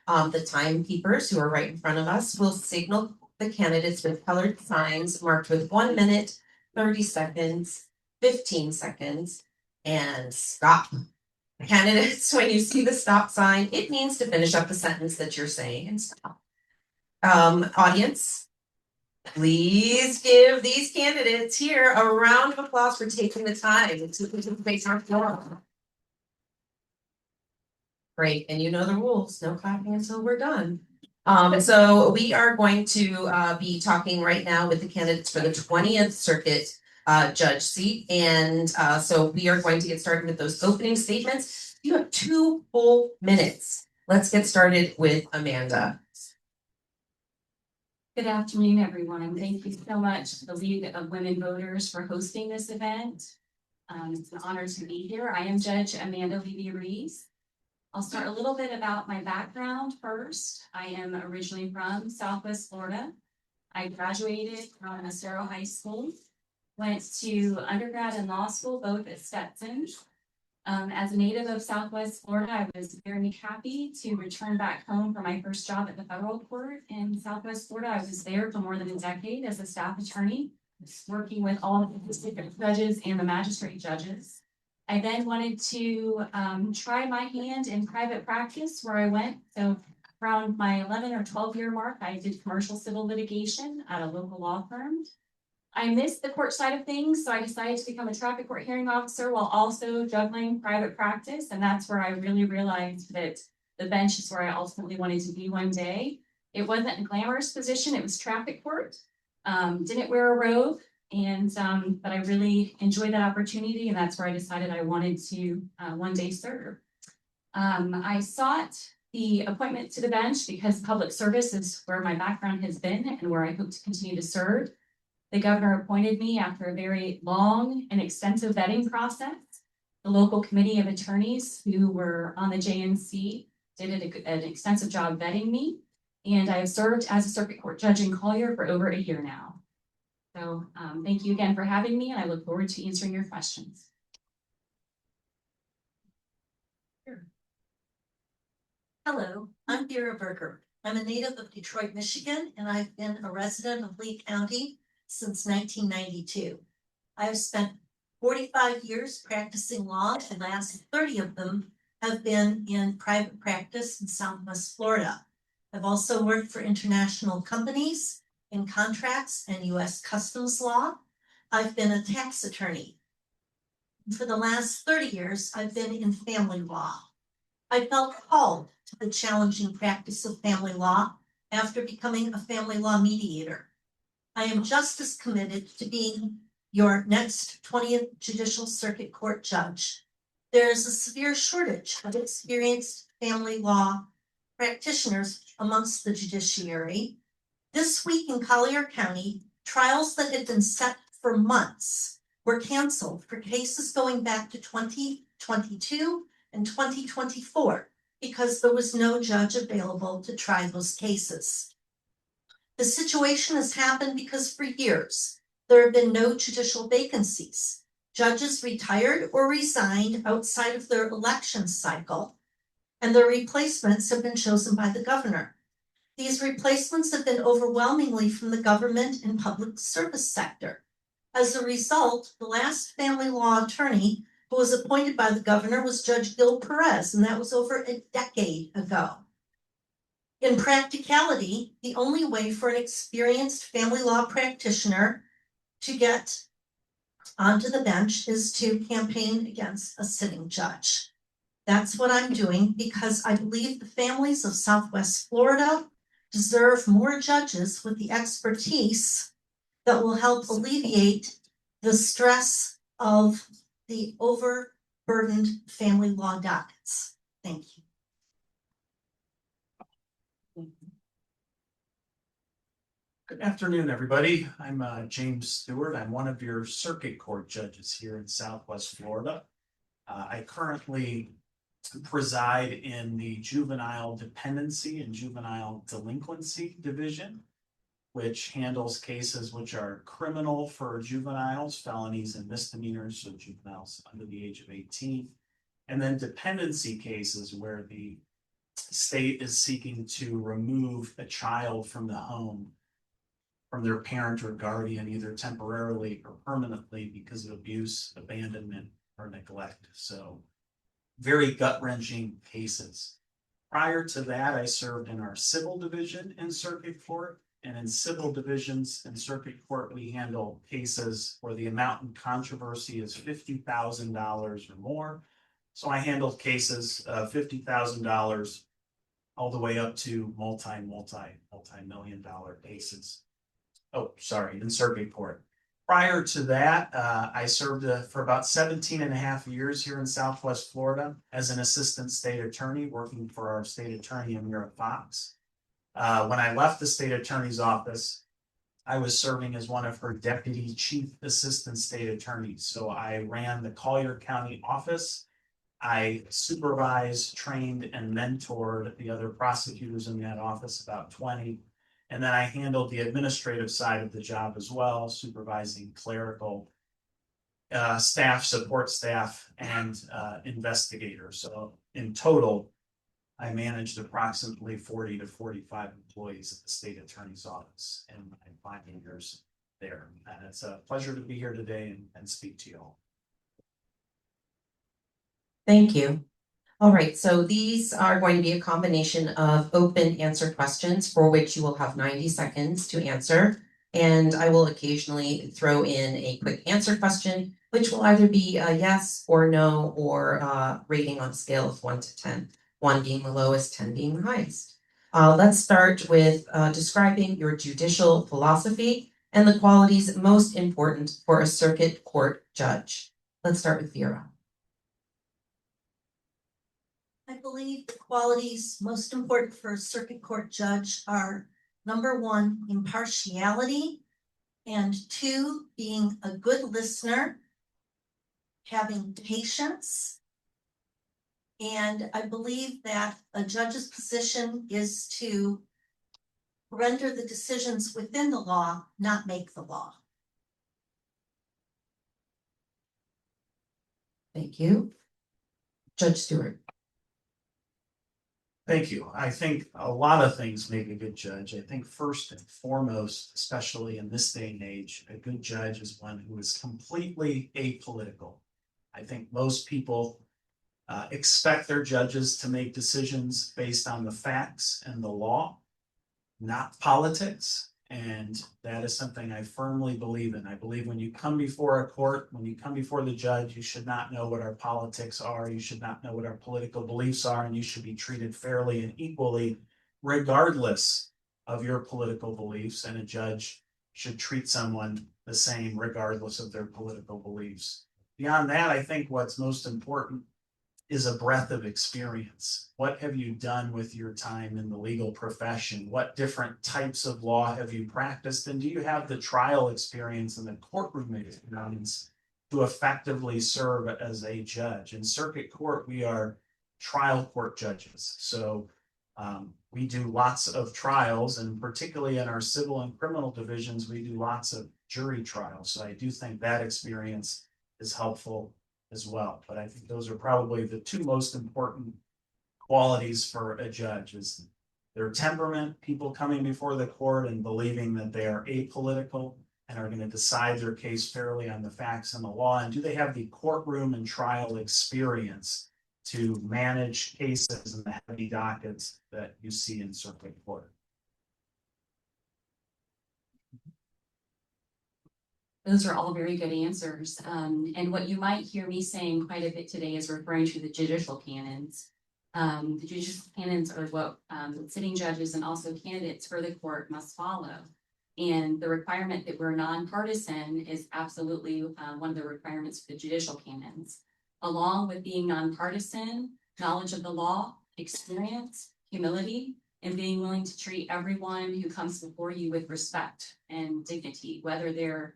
The timekeepers who are right in front of us will signal the candidates with colored signs marked with 1 minute, 30 seconds, 15 seconds, and stop. Candidates, when you see the stop sign, it means to finish up the sentence that you're saying and stop. Audience, please give these candidates here a round of applause for taking the time to participate in our forum. Great, and you know the rules, no clapping until we're done. So we are going to be talking right now with the candidates for the 20th Circuit judge seat. And so we are going to get started with those opening statements. You have 2 full minutes. Let's get started with Amanda. Good afternoon, everyone. Thank you so much to the League of Women Voters for hosting this event. It's an honor to be here. I am Judge Amanda LWVLee. I'll start a little bit about my background first. I am originally from Southwest Florida. I graduated from Estero High School, went to undergrad and law school, both at Stetson. As a native of Southwest Florida, I was very happy to return back home for my first job at the federal court in Southwest Florida. I was there for more than a decade as a staff attorney, working with all of the district judges and the magistrate judges. I then wanted to try my hand in private practice where I went. So around my 11 or 12-year mark, I did commercial civil litigation at a local law firm. I missed the court side of things, so I decided to become a traffic court hearing officer while also juggling private practice. And that's where I really realized that the bench is where I ultimately wanted to be one day. It wasn't a glamorous position, it was traffic court. Didn't wear a robe, and but I really enjoyed that opportunity, and that's where I decided I wanted to one day serve. I sought the appointment to the bench because public service is where my background has been and where I hope to continue to serve. The governor appointed me after a very long and extensive vetting process. The local committee of attorneys who were on the JNC did an extensive job vetting me, and I have served as a circuit court judge in Collier for over a year now. So thank you again for having me, and I look forward to answering your questions. Hello, I'm Vera Berger. I'm a native of Detroit, Michigan, and I've been a resident of Lee County since 1992. I have spent 45 years practicing law. The last 30 of them have been in private practice in Southwest Florida. I've also worked for international companies in contracts and U.S. customs law. I've been a tax attorney. For the last 30 years, I've been in family law. I felt called to the challenging practice of family law after becoming a family law mediator. I am just as committed to being your next 20th Judicial Circuit Court judge. There is a severe shortage of experienced family law practitioners amongst the judiciary. This week in Collier County, trials that had been set for months were canceled for cases going back to 2022 and 2024 because there was no judge available to try those cases. The situation has happened because for years, there have been no judicial vacancies. Judges retired or resigned outside of their election cycle, and their replacements have been chosen by the governor. These replacements have been overwhelmingly from the government and public service sector. As a result, the last family law attorney who was appointed by the governor was Judge Gil Perez, and that was over a decade ago. In practicality, the only way for an experienced family law practitioner to get onto the bench is to campaign against a sitting judge. That's what I'm doing because I believe the families of Southwest Florida deserve more judges with the expertise that will help alleviate the stress of the overburdened family law dockets. Thank you. Good afternoon, everybody. I'm James Stewart. I'm one of your circuit court judges here in Southwest Florida. I currently preside in the Juvenile Dependency and Juvenile Delinquency Division, which handles cases which are criminal for juveniles, felonies and misdemeanors, so juveniles under the age of 18, and then dependency cases where the state is seeking to remove a child from the home from their parent or guardian, either temporarily or permanently because of abuse, abandonment, or neglect. So very gut-wrenching cases. Prior to that, I served in our civil division in circuit court, and in civil divisions in circuit court, we handle cases where the amount in controversy is $50,000 or more. So I handled cases of $50,000 all the way up to multi-million dollar cases. Oh, sorry, in circuit court. Prior to that, I served for about 17 and a half years here in Southwest Florida as an assistant state attorney working for our state attorney, Amira Fox. When I left the state attorney's office, I was serving as one of her deputy chief assistant state attorneys. So I ran the Collier County office. I supervised, trained, and mentored the other prosecutors in that office, about 20. And then I handled the administrative side of the job as well, supervising clerical staff, support staff, and investigators. So in total, I managed approximately 40 to 45 employees at the state attorney's office in my 5 years there. And it's a pleasure to be here today and speak to you all. Thank you. All right, so these are going to be a combination of open answer questions for which you will have 90 seconds to answer. And I will occasionally throw in a quick answer question, which will either be a yes or no, or rating on a scale of 1 to 10, 1 being the lowest, 10 being the highest. Let's start with describing your judicial philosophy and the qualities most important for a circuit court judge. Let's start with Vera. I believe the qualities most important for a circuit court judge are number one, impartiality, and two, being a good listener, having patience. And I believe that a judge's position is to render the decisions within the law, not make the law. Thank you. Judge Stewart. Thank you. I think a lot of things make a good judge. I think first and foremost, especially in this day and age, a good judge is one who is completely apolitical. I think most people expect their judges to make decisions based on the facts and the law, not politics. And that is something I firmly believe in. I believe when you come before a court, when you come before the judge, you should not know what our politics are. You should not know what our political beliefs are, and you should be treated fairly and equally, regardless of your political beliefs. And a judge should treat someone the same, regardless of their political beliefs. Beyond that, I think what's most important is a breadth of experience. What have you done with your time in the legal profession? What different types of law have you practiced? And do you have the trial experience and the courtroom experience to effectively serve as a judge? In circuit court, we are trial court judges. So we do lots of trials, and particularly in our civil and criminal divisions, we do lots of jury trials. So I do think that experience is helpful as well. But I think those are probably the two most important qualities for a judge: is their temperament, people coming before the court and believing that they are apolitical and are going to decide their case fairly on the facts and the law, and do they have the courtroom and trial experience to manage cases and the heavy dockets that you see in circuit court. Those are all very good answers. And what you might hear me saying quite a bit today is referring to the judicial canons. The judicial canons are what sitting judges and also candidates for the court must follow. And the requirement that we're nonpartisan is absolutely one of the requirements for the judicial canons. Along with being nonpartisan, knowledge of the law, experience, humility, and being willing to treat everyone who comes before you with respect and dignity, whether they're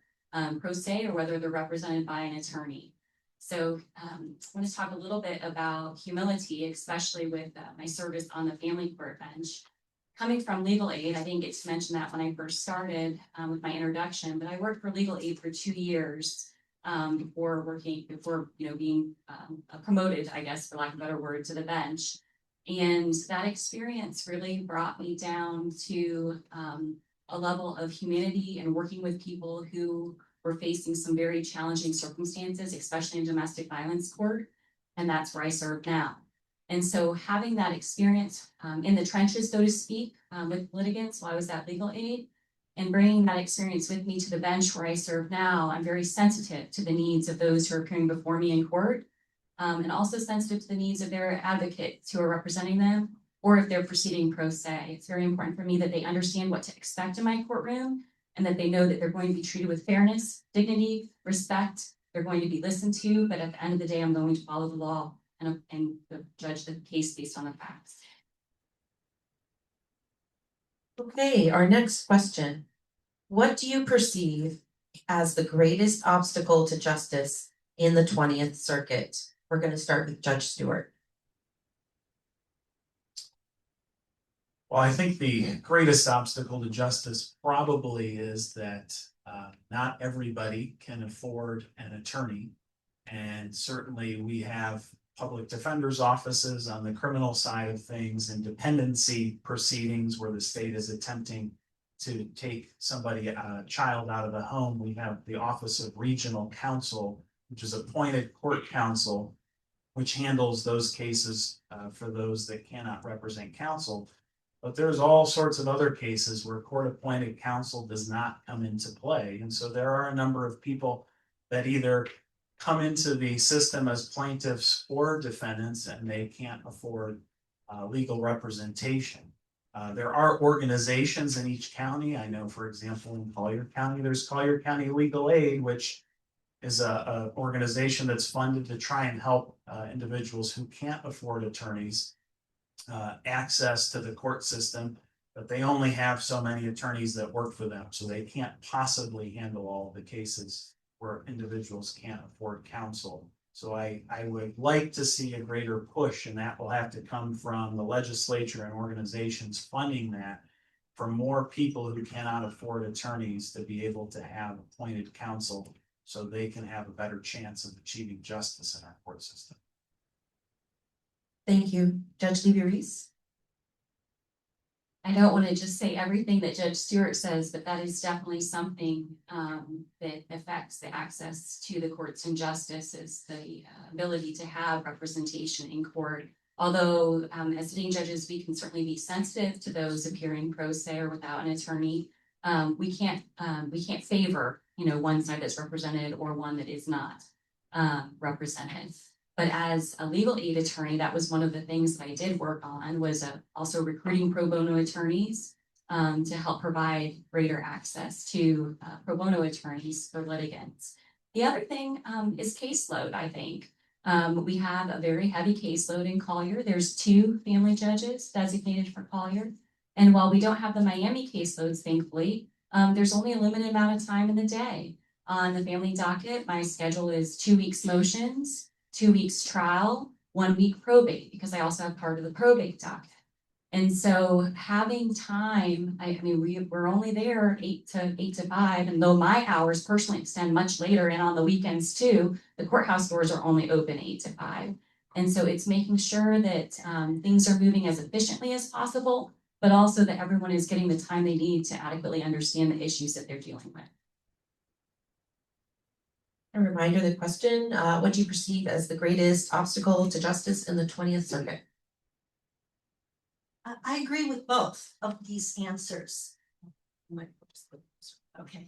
pro se or whether they're represented by an attorney. So I want to talk a little bit about humility, especially with my service on the family court bench. Coming from legal aid, I didn't get to mention that when I first started with my introduction, but I worked for legal aid for 2 years before being promoted, I guess, for lack of a better word, to the bench. And that experience really brought me down to a level of humanity and working with people who were facing some very challenging circumstances, especially in domestic violence court. And that's where I serve now. And so having that experience in the trenches, so to speak, with litigants while I was at legal aid, and bringing that experience with me to the bench where I serve now, I'm very sensitive to the needs of those who are appearing before me in court, and also sensitive to the needs of their advocates who are representing them, or if they're proceeding pro se. It's very important for me that they understand what to expect in my courtroom, and that they know that they're going to be treated with fairness, dignity, respect. They're going to be listened to, but at the end of the day, I'm going to follow the law and judge the case based on the facts. Okay, our next question. What do you perceive as the greatest obstacle to justice in the 20th Circuit? We're going to start with Judge Stewart. Well, I think the greatest obstacle to justice probably is that not everybody can afford an attorney. And certainly we have public defender's offices on the criminal side of things and dependency proceedings where the state is attempting to take somebody, a child out of the home. We have the Office of Regional Counsel, which is appointed court counsel which handles those cases for those that cannot represent counsel. But there's all sorts of other cases where court-appointed counsel does not come into play. And so there are a number of people that either come into the system as plaintiffs or defendants, and they can't afford legal representation. There are organizations in each county. I know, for example, in Collier County, there's Collier County Legal Aid, which is a organization that's funded to try and help individuals who can't afford attorneys access to the court system, but they only have so many attorneys that work for them, so they can't possibly handle all of the cases where individuals can't afford counsel. So I would like to see a greater push, and that will have to come from the legislature and organizations funding that for more people who cannot afford attorneys to be able to have appointed counsel so they can have a better chance of achieving justice in our court system. Thank you. Judge LWVLee. I don't want to just say everything that Judge Stewart says, but that is definitely something that affects the access to the courts and justice, is the ability to have representation in court. Although as sitting judges, we can certainly be sensitive to those appearing pro se or without an attorney. We can't favor, one side that's represented or one that is not represented. But as a legal aid attorney, that was one of the things that I did work on, was also recruiting pro bono attorneys to help provide greater access to pro bono attorneys for litigants. The other thing is caseload, I think. We have a very heavy caseload in Collier. There's 2 family judges designated for Collier. And while we don't have the Miami caseloads, thankfully, there's only a limited amount of time in the day. On the family docket, my schedule is 2 weeks motions, 2 weeks trial, 1 week probate, because I also have part of the probate docket. And so having time, we're only there 8 to 5, and though my hours personally extend much later and on the weekends too, the courthouse doors are only open 8 to 5. And so it's making sure that things are moving as efficiently as possible, but also that everyone is getting the time they need to adequately understand the issues that they're dealing with. A reminder, the question, what do you perceive as the greatest obstacle to justice in the 20th Circuit? I agree with both of these answers. Okay,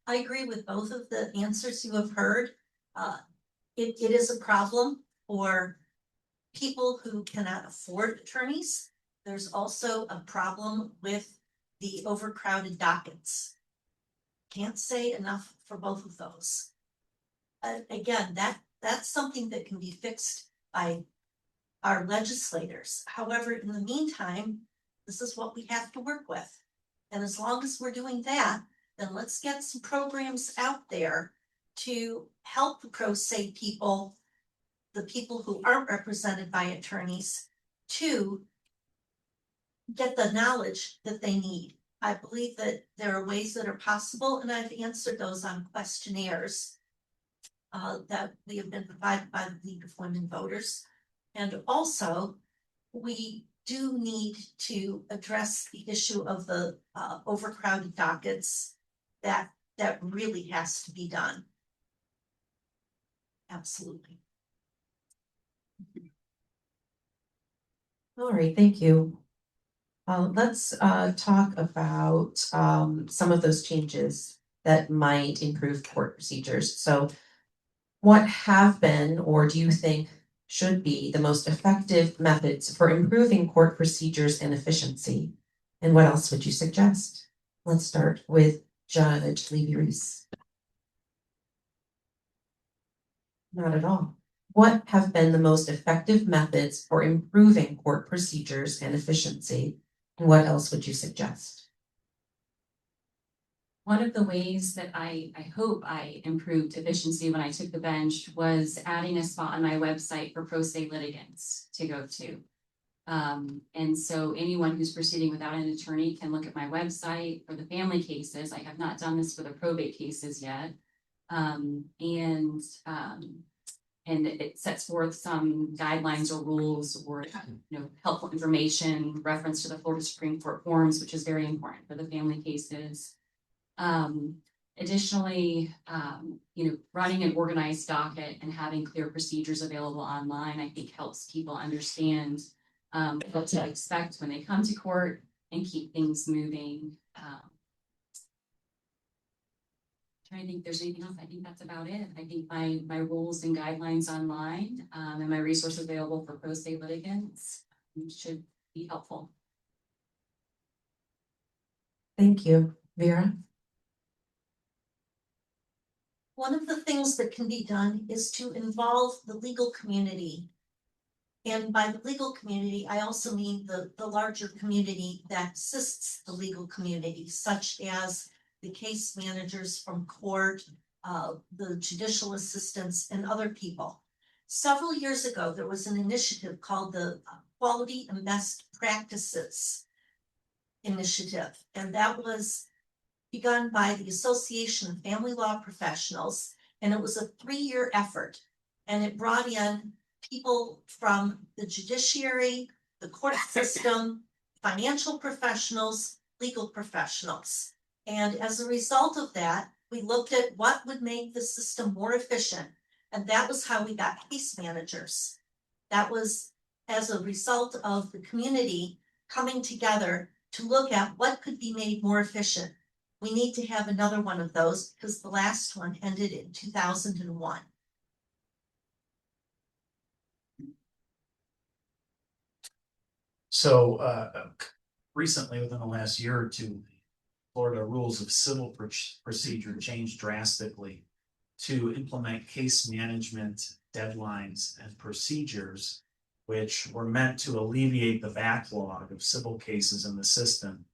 I agree with both of the answers you have heard. It is a problem for people who cannot afford attorneys. There's also a problem with the overcrowded dockets. Can't say enough for both of those. Again, that's something that can be fixed by our legislators. However, in the meantime, this is what we have to work with. And as long as we're doing that, then let's get some programs out there to help the pro se people, the people who aren't represented by attorneys, to get the knowledge that they need. I believe that there are ways that are possible, and I've answered those on questionnaires that we have been provided by the League of Women Voters. And also, we do need to address the issue of the overcrowded dockets. That really has to be done. Absolutely. All right, thank you. Let's talk about some of those changes that might improve court procedures. So what have been, or do you think should be, the most effective methods for improving court procedures and efficiency? And what else would you suggest? Let's start with Judge LWVLee. Not at all. What have been the most effective methods for improving court procedures and efficiency? And what else would you suggest? One of the ways that I hope I improved efficiency when I took the bench was adding a spot on my website for pro se litigants to go to. And so anyone who's proceeding without an attorney can look at my website for the family cases. I have not done this for the probate cases yet. And it sets forth some guidelines or rules or helpful information, reference to the Florida Supreme Court forms, which is very important for the family cases. Additionally, running an organized docket and having clear procedures available online, I think helps people understand what to expect when they come to court and keep things moving. Trying to think if there's anything else. I think that's about it. I think my rules and guidelines online and my resources available for pro se litigants should be helpful. Thank you, Vera. One of the things that can be done is to involve the legal community. And by the legal community, I also mean the larger community that assists the legal community, such as the case managers from court, the judicial assistants, and other people. Several years ago, there was an initiative called the Quality and Best Practices Initiative, and that was begun by the Association of Family Law Professionals, and it was a 3-year effort, and it brought in people from the judiciary, the court system, financial professionals, legal professionals. And as a result of that, we looked at what would make the system more efficient, and that was how we got case managers. That was as a result of the community coming together to look at what could be made more efficient. We need to have another one of those because the last one ended in 2001. So recently, within the last year or two, Florida rules of civil procedure changed drastically to implement case management deadlines and procedures, which were meant to alleviate the backlog of civil cases in the system.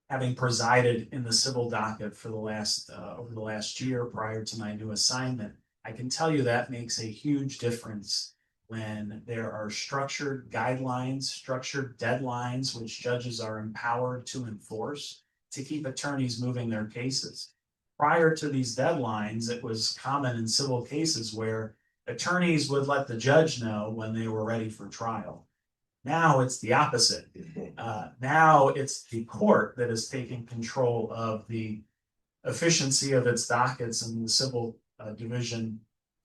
Having presided in the civil docket for the last over the last year prior to my new assignment, I can tell you that makes a huge difference when there are structured guidelines, structured deadlines, which judges are empowered to enforce to keep attorneys moving their cases. Prior to these deadlines, it was common in civil cases where attorneys would let the judge know when they were ready for trial. Now it's the opposite. Now it's the court that is taking control of the efficiency of its dockets in the civil division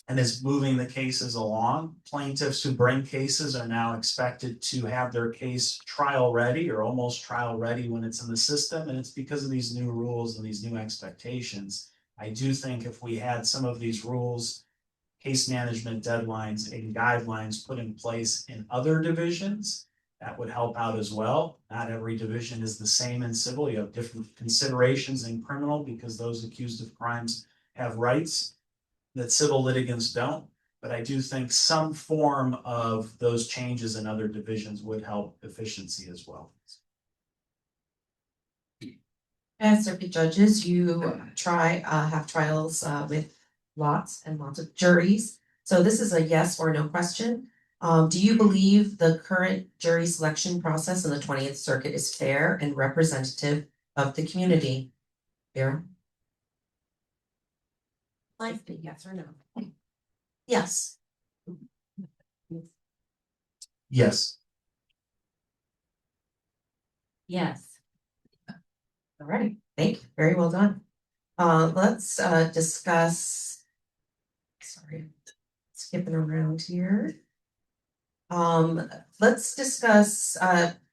and is moving the cases along. Plaintiffs who bring cases are now expected to have their case trial ready or almost trial ready when it's in the system. And it's because of these new rules and these new expectations. I do think if we had some of these rules, case management deadlines and guidelines put in place in other divisions, that would help out as well. Not every division is the same in civil. You have different considerations in criminal because those accused of crimes have rights that civil litigants don't. But I do think some form of those changes in other divisions would help efficiency as well. As circuit judges, you have trials with lots and lots of juries. So this is a yes or no question. Do you believe the current jury selection process in the 20th Circuit is fair and representative of the community? Vera? Yes or no? Yes. Yes. Yes. All right, thank you. Very well done. Let's discuss. Sorry, skipping around here. Let's discuss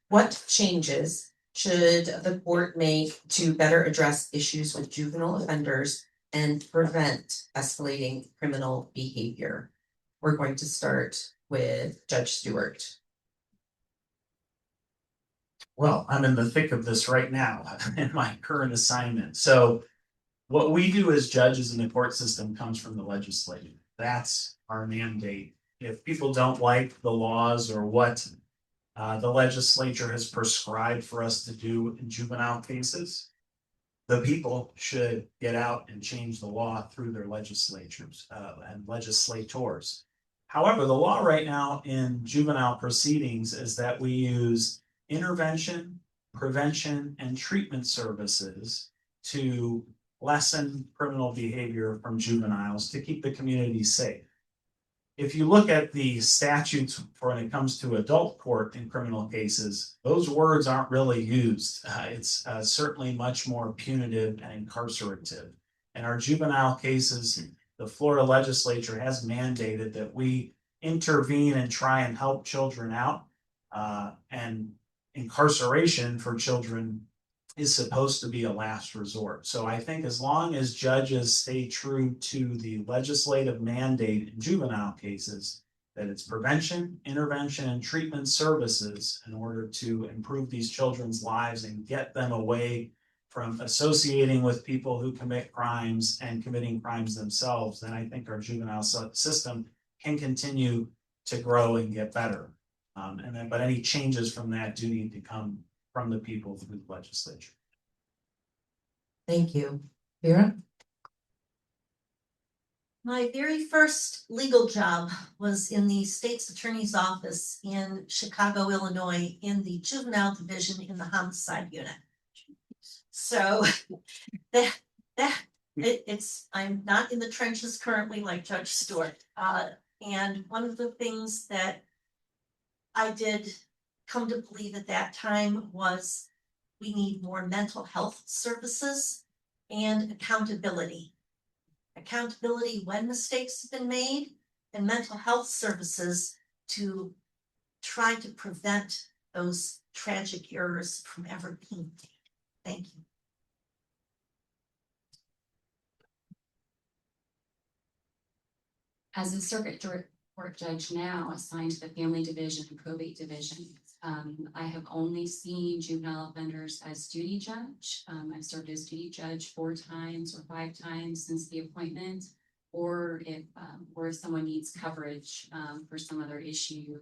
what changes should the court make to better address issues with juvenile offenders and prevent escalating criminal behavior. We're going to start with Judge Stewart. Well, I'm in the thick of this right now in my current assignment. So what we do as judges in the court system comes from the legislature. That's our mandate. If people don't like the laws or what the legislature has prescribed for us to do in juvenile cases, the people should get out and change the law through their legislatures and legislators. However, the law right now in juvenile proceedings is that we use intervention, prevention, and treatment services to lessen criminal behavior from juveniles to keep the community safe. If you look at the statutes for when it comes to adult court in criminal cases, those words aren't really used. It's certainly much more punitive and incarcerative. In our juvenile cases, the Florida legislature has mandated that we intervene and try and help children out. And incarceration for children is supposed to be a last resort. So I think as long as judges stay true to the legislative mandate in juvenile cases, that it's prevention, intervention, and treatment services in order to improve these children's lives and get them away from associating with people who commit crimes and committing crimes themselves, then I think our juvenile system can continue to grow and get better. But any changes from that do need to come from the people through the legislature. Thank you. Vera? My very first legal job was in the state's attorney's office in Chicago, Illinois, in the juvenile division in the homicide unit. So I'm not in the trenches currently like Judge Stewart. And one of the things that I did come to believe at that time was we need more mental health services and accountability. Accountability when mistakes have been made, and mental health services to try to prevent those tragic errors from ever being made. Thank you. As a circuit court judge now assigned to the family division and probate division, I have only seen juvenile offenders as duty judge. I've served as duty judge 4 times or 5 times since the appointment, or if someone needs coverage for some other issue.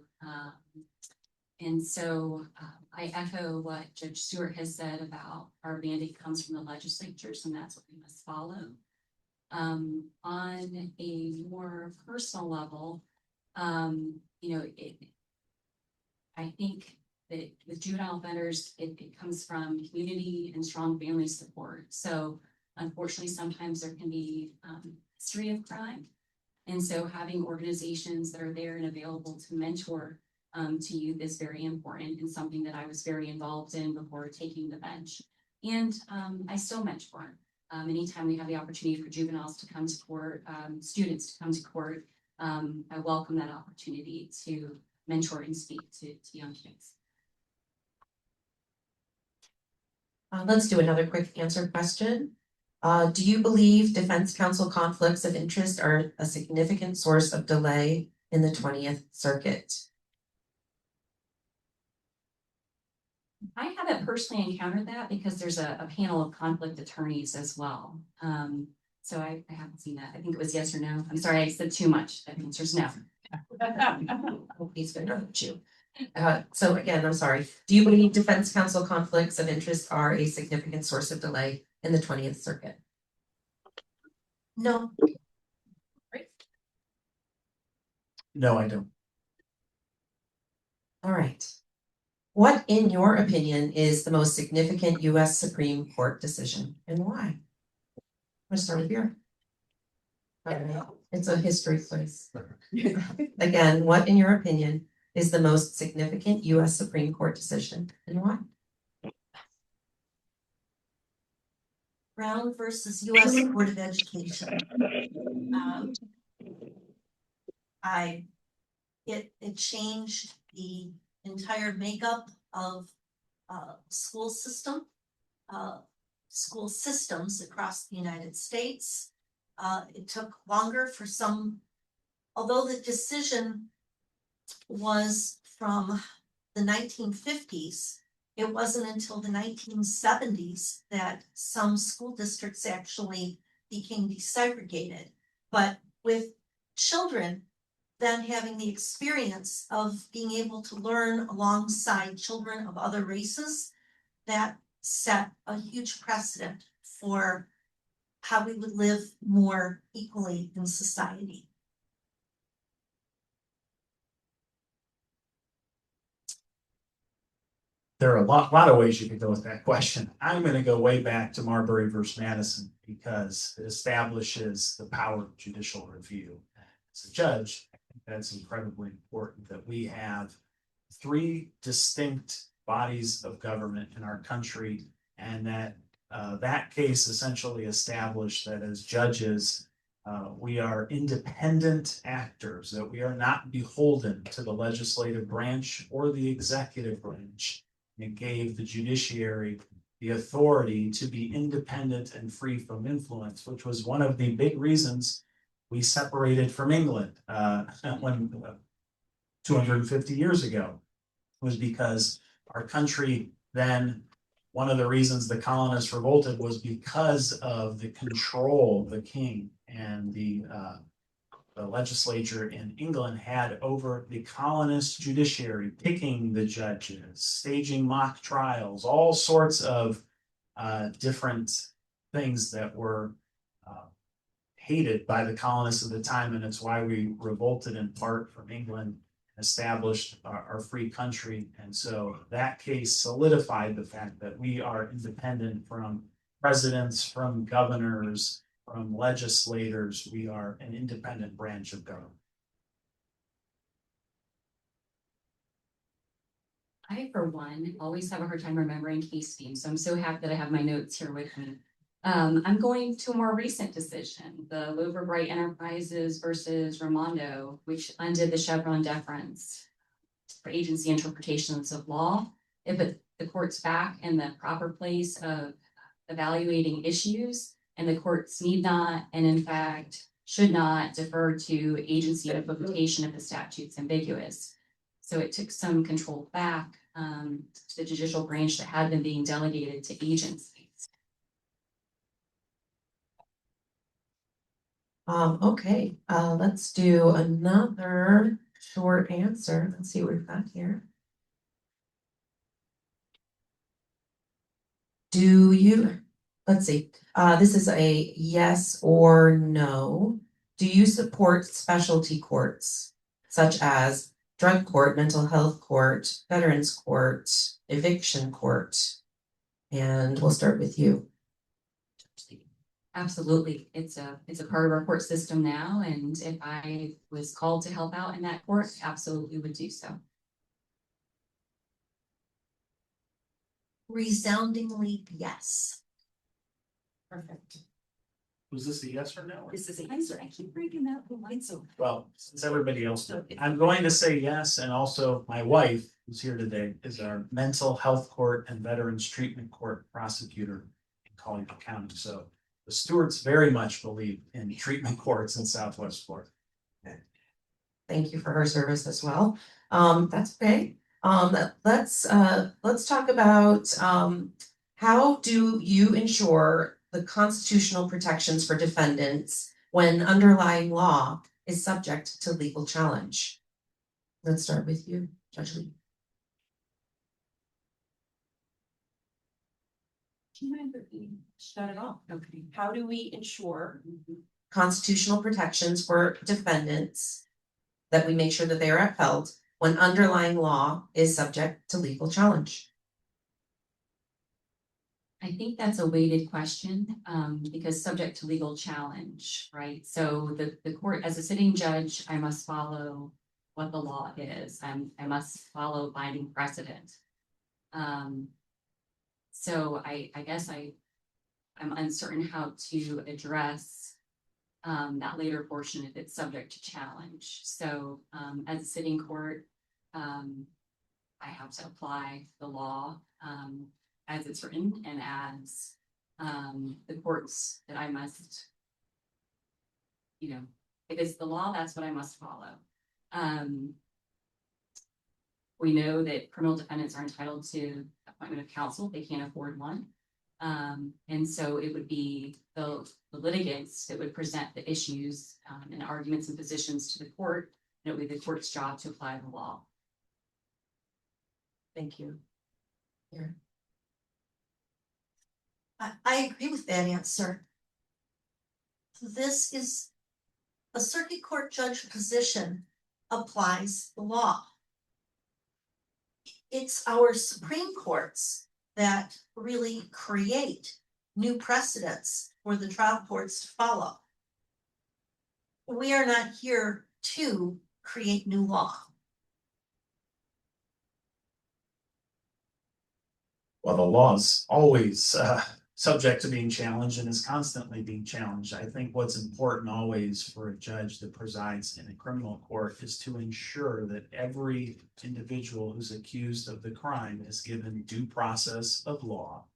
And so I echo what Judge Stewart has said about our mandate comes from the legislatures, and that's what we must follow. On a more personal level, I think that with juvenile offenders, it comes from community and strong family support. So unfortunately, sometimes there can be history of crime. And so having organizations that are there and available to mentor to youth is very important, and something that I was very involved in before taking the bench. And I still mentor. Anytime we have the opportunity for juveniles to come to court, students to come to court, I welcome that opportunity to mentor and speak to young kids. Let's do another quick answer question. Do you believe defense counsel conflicts of interest are a significant source of delay in the 20th Circuit? I haven't personally encountered that because there's a panel of conflict attorneys as well. So I haven't seen that. I think it was yes or no. I'm sorry, I said too much. That answer's no. He's gonna hurt you. So again, I'm sorry. Do you believe defense counsel conflicts of interest are a significant source of delay in the 20th Circuit? No. No, I don't. All right. What, in your opinion, is the most significant U.S. Supreme Court decision and why? I'm gonna start with you. It's a history quiz. Again, what, in your opinion, is the most significant U.S. Supreme Court decision and why? Brown versus U.S. Board of Education. It changed the entire makeup of school systems across the United States. It took longer for some, although the decision was from the 1950s, it wasn't until the 1970s that some school districts actually became desegregated. But with children then having the experience of being able to learn alongside children of other races, that set a huge precedent for how we would live more equally in society. There are a lot of ways you could go with that question. I'm going to go way back to Marbury versus Madison because it establishes the power of judicial review. As a judge, I think that's incredibly important that we have 3 distinct bodies of government in our country, and that That case essentially established that as judges, we are independent actors, that we are not beholden to the legislative branch or the executive branch. It gave the judiciary the authority to be independent and free from influence, which was one of the big reasons we separated from England when 250 years ago, was because our country then, one of the reasons the colonists revolted was because of the control the king and the legislature in England had over the colonist judiciary, picking the judges, staging mock trials, all sorts of different things that were hated by the colonists of the time. And it's why we revolted in part from England, established our free country. And so that case solidified the fact that we are independent from presidents, from governors, from legislators. We are an independent branch of government. I, for one, always have a hard time remembering case names, so I'm so happy that I have my notes here with me. I'm going to a more recent decision, the Loverbright Enterprises versus Raimondo, which undid the Chevron deference for agency interpretations of law. It put the courts back in the proper place of evaluating issues, and the courts need not, and in fact, should not defer to agency interpretation if the statute's ambiguous. So it took some control back to the judicial branch that had been being delegated to agencies. Okay, let's do another short answer. Let's see what we've got here. Do you, let's see, this is a yes or no. Do you support specialty courts such as drug court, mental health court, veterans court, eviction court? And we'll start with you. Absolutely. It's a part of our court system now, and if I was called to help out in that court, absolutely would do so. Resoundingly, yes. Perfect. Was this a yes or no? This is a answer. I keep breaking that line so. Well, since everybody else did, I'm going to say yes. And also my wife, who's here today, is our mental health court and veterans treatment court prosecutor in Collier County. So the Stewarts very much believe in treatment courts in Southwest Florida. Thank you for her service as well. That's okay. Let's talk about how do you ensure the constitutional protections for defendants when underlying law is subject to legal challenge? Let's start with you, Judge Lee. Do you mind repeating? Not at all. Okay. How do we ensure Constitutional protections for defendants, that we make sure that they are upheld when underlying law is subject to legal challenge? I think that's a weighted question, because subject to legal challenge, right? So the court, as a sitting judge, I must follow what the law is. I must follow binding precedent. So I guess I'm uncertain how to address that later portion if it's subject to challenge. So as a sitting court, I have to apply the law as it's written, and as the courts that I must, if it's the law, that's what I must follow. We know that criminal defendants are entitled to appointment of counsel. They can't afford one. And so it would be the litigants that would present the issues and arguments and positions to the court. And it would be the court's job to apply the law. Thank you. Here. I agree with that answer. This is a circuit court judge position, applies the law. It's our Supreme Courts that really create new precedents for the trial courts to follow. We are not here to create new law. Well, the law's always subject to being challenged and is constantly being challenged. I think what's important always for a judge that presides in a criminal court is to ensure that every individual who's accused of the crime is given due process of law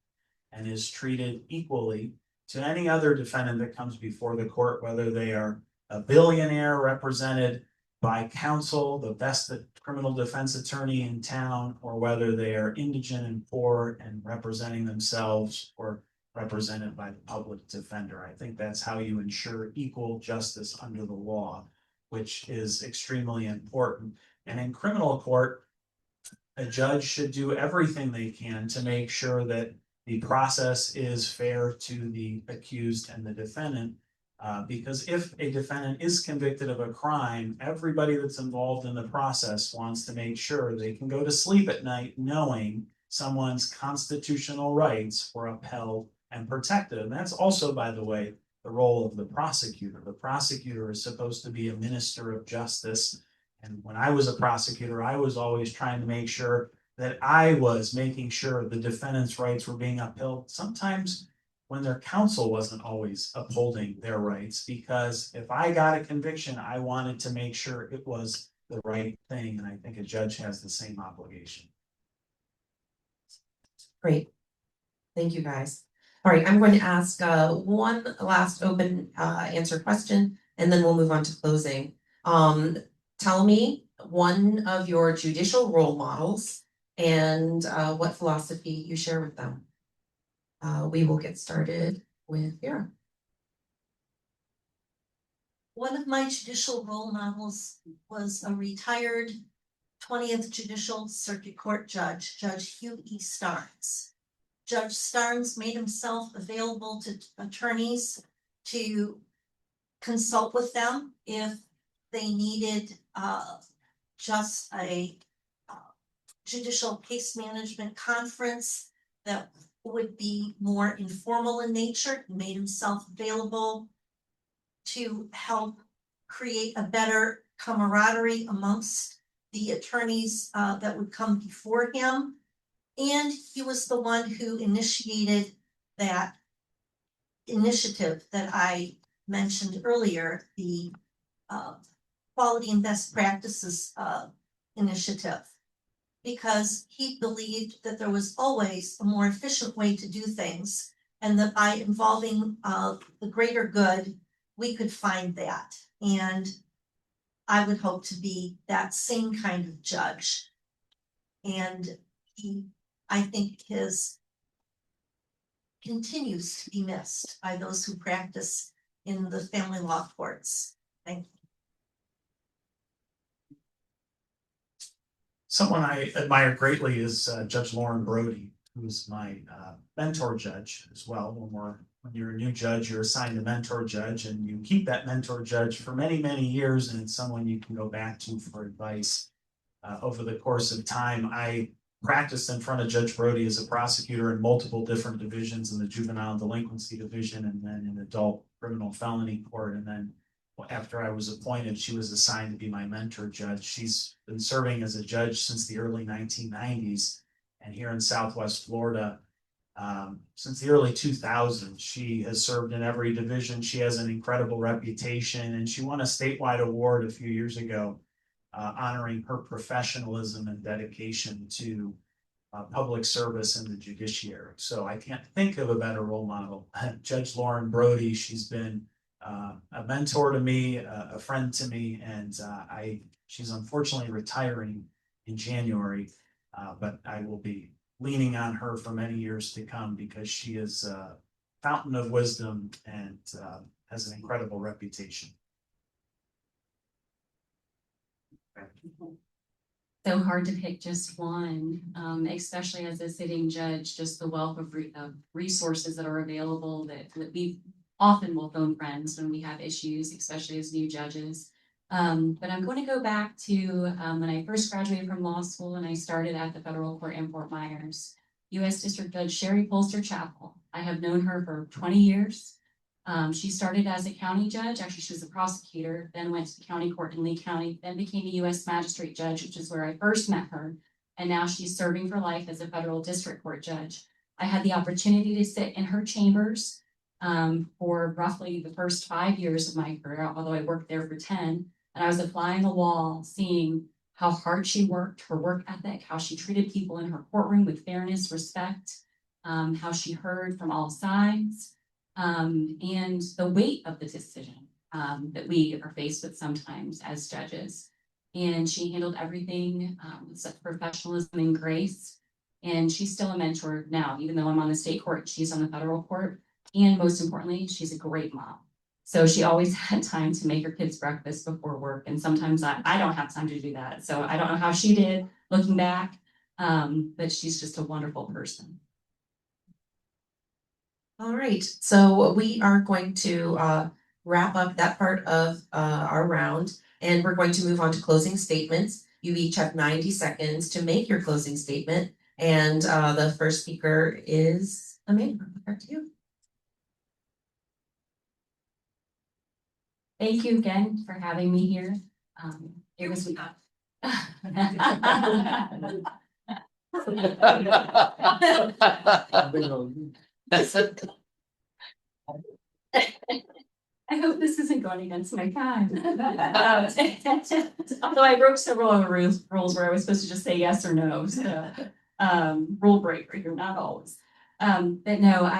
and is treated equally to any other defendant that comes before the court, whether they are a billionaire represented by counsel, the best criminal defense attorney in town, or whether they are indigent and poor and representing themselves or represented by the public defender. I think that's how you ensure equal justice under the law, which is extremely important. And in criminal court, a judge should do everything they can to make sure that the process is fair to the accused and the defendant. Because if a defendant is convicted of a crime, everybody that's involved in the process wants to make sure they can go to sleep at night knowing someone's constitutional rights were upheld and protected. And that's also, by the way, the role of the prosecutor. The prosecutor is supposed to be a minister of justice. And when I was a prosecutor, I was always trying to make sure that I was making sure the defendant's rights were being upheld. Sometimes when their counsel wasn't always upholding their rights, because if I got a conviction, I wanted to make sure it was the right thing. And I think a judge has the same obligation. Great. Thank you, guys. All right, I'm going to ask one last open answer question, and then we'll move on to closing. Tell me one of your judicial role models and what philosophy you share with them. We will get started with Vera. One of my judicial role models was a retired 20th Judicial Circuit Court Judge, Judge Hugh E. Starnes. Judge Starnes made himself available to attorneys to consult with them if they needed just a judicial case management conference that would be more informal in nature. He made himself available to help create a better camaraderie amongst the attorneys that would come before him. And he was the one who initiated that initiative that I mentioned earlier, the Quality and Best Practices initiative, because he believed that there was always a more efficient way to do things, and that by involving the greater good, we could find that. And I would hope to be that same kind of judge. And I think his continues to be missed by those who practice in the family law courts. Thank you. Someone I admire greatly is Judge Lauren Brody, who's my mentor judge as well. When you're a new judge, you're assigned a mentor judge, and you keep that mentor judge for many, many years, and it's someone you can go back to for advice over the course of time. I practiced in front of Judge Brody as a prosecutor in multiple different divisions, in the juvenile delinquency division, and then in adult criminal felony court. And then after I was appointed, she was assigned to be my mentor judge. She's been serving as a judge since the early 1990s, and here in Southwest Florida, since the early 2000s, she has served in every division. She has an incredible reputation, and she won a statewide award a few years ago, honoring her professionalism and dedication to public service in the judiciary. So I can't think of a better role model. Judge Lauren Brody, she's been a mentor to me, a friend to me, and she's unfortunately retiring in January, but I will be leaning on her for many years to come, because she is a fountain of wisdom and has an incredible reputation. So hard to pick just one, especially as a sitting judge, just the wealth of resources that are available that we often will phone friends when we have issues, especially as new judges. But I'm going to go back to when I first graduated from law school and I started at the federal court in Fort Myers. U.S. District Judge Sherry Polster Chappell. I have known her for 20 years. She started as a county judge. Actually, she was a prosecutor, then went to the county court in Lee County, then became a U.S. magistrate judge, which is where I first met her. And now she's serving for life as a federal district court judge. I had the opportunity to sit in her chambers for roughly the first 5 years of my career, although I worked there for 10. And I was a fly on the wall, seeing how hard she worked, her work ethic, how she treated people in her courtroom with fairness, respect, how she heard from all sides, and the weight of the decision that we are faced with sometimes as judges. And she handled everything with such professionalism and grace. And she's still a mentor now, even though I'm on the state court, she's on the federal court. And most importantly, she's a great mom. So she always had time to make her kids breakfast before work. And sometimes I don't have time to do that. So I don't know how she did looking back, but she's just a wonderful person. All right, so we are going to wrap up that part of our round, and we're going to move on to closing statements. You each have 90 seconds to make your closing statement, and the first speaker is Amanda. Back to you. Thank you again for having me here. It was. I hope this isn't going against my time. Although I broke several of the rules where I was supposed to just say yes or no. So rule breaker here, not always. But no,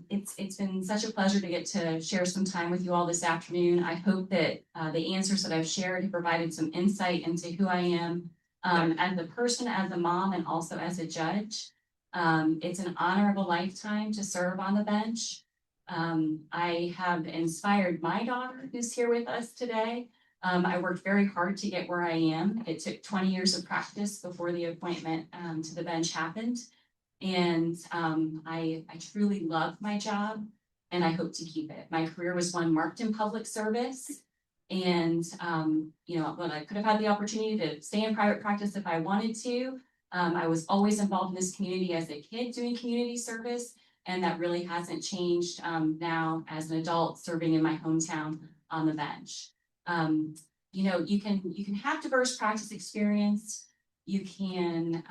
it's been such a pleasure to get to share some time with you all this afternoon. I hope that the answers that I've shared have provided some insight into who I am as a person, as a mom, and also as a judge. It's an honor of a lifetime to serve on the bench. I have inspired my daughter who's here with us today. I worked very hard to get where I am. It took 20 years of practice before the appointment to the bench happened. And I truly love my job, and I hope to keep it. My career was one marked in public service. And, when I could have had the opportunity to stay in private practice if I wanted to, I was always involved in this community as a kid doing community service. And that really hasn't changed now as an adult serving in my hometown on the bench. You can have diverse practice experience. You can,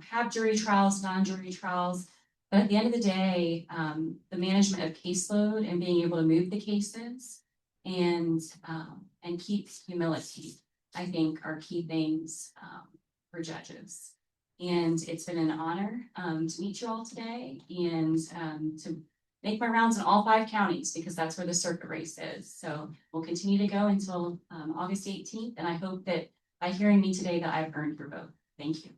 have jury trials, non-jury trials. But at the end of the day, the management of caseload and being able to move the cases and keep humility, I think, are key things for judges. And it's been an honor to meet you all today and to make my rounds in all 5 counties, because that's where the circuit race is. So we'll continue to go until August 18th. And I hope that by hearing me today that I've earned your vote. Thank you.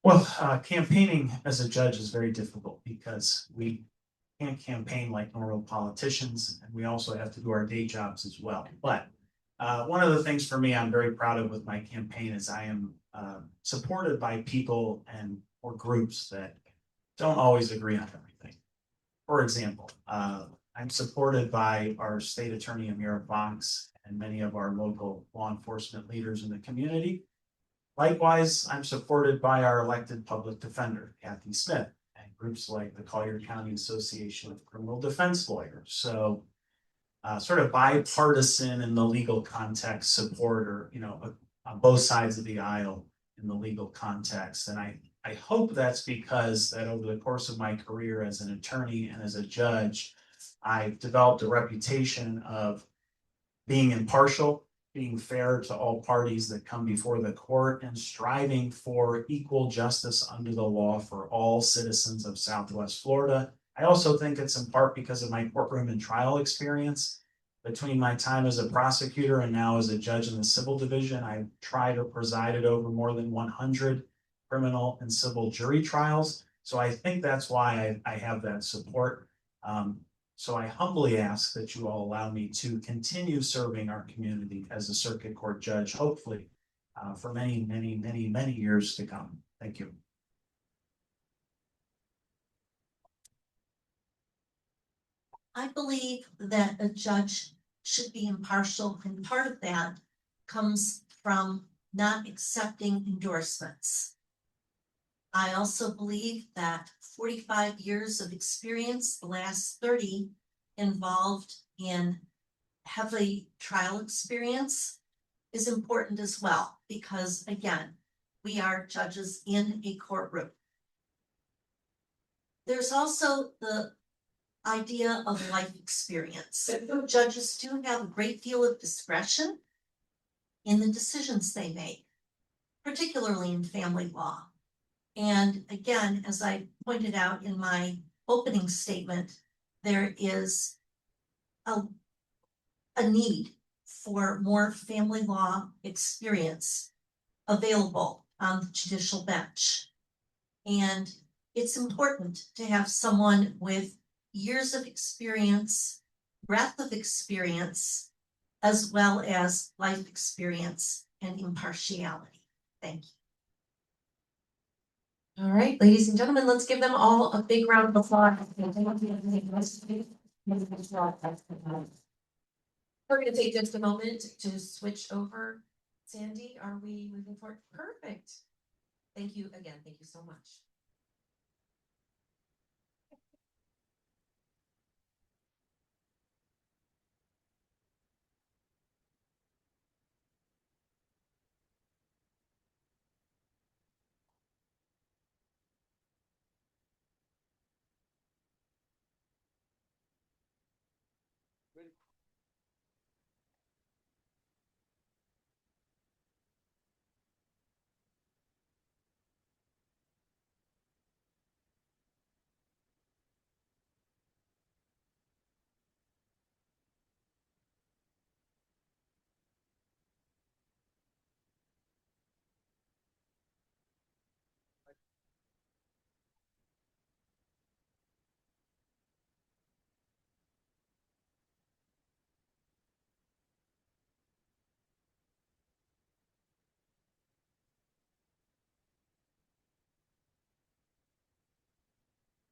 Well, campaigning as a judge is very difficult because we can't campaign like normal politicians, and we also have to do our day jobs as well. But one of the things for me I'm very proud of with my campaign is I am supported by people or groups that don't always agree on everything. For example, I'm supported by our state attorney, Amira Fox, and many of our local law enforcement leaders in the community. Likewise, I'm supported by our elected public defender, Kathy Smith, and groups like the Collier County Association of Criminal Defense Lawyers. So sort of bipartisan in the legal context support, or, on both sides of the aisle in the legal context. And I hope that's because that over the course of my career as an attorney and as a judge, I've developed a reputation of being impartial, being fair to all parties that come before the court, and striving for equal justice under the law for all citizens of Southwest Florida. I also think it's in part because of my courtroom and trial experience. Between my time as a prosecutor and now as a judge in the civil division, I've tried or presided over more than 100 criminal and civil jury trials. So I think that's why I have that support. So I humbly ask that you all allow me to continue serving our community as a circuit court judge, hopefully for many, many, many, many years to come. Thank you. I believe that a judge should be impartial, and part of that comes from not accepting endorsements. I also believe that 45 years of experience, the last 30 involved in heavy trial experience, is important as well, because again, we are judges in a courtroom. There's also the idea of life experience. Judges do have a great deal of discretion in the decisions they make, particularly in family law. And again, as I pointed out in my opening statement, there is a need for more family law experience available on the judicial bench. And it's important to have someone with years of experience, breadth of experience, as well as life experience and impartiality. Thank you. All right, ladies and gentlemen, let's give them all a big round of applause. We're gonna take just a moment to switch over. Sandy, are we moving forward? Perfect. Thank you again. Thank you so much.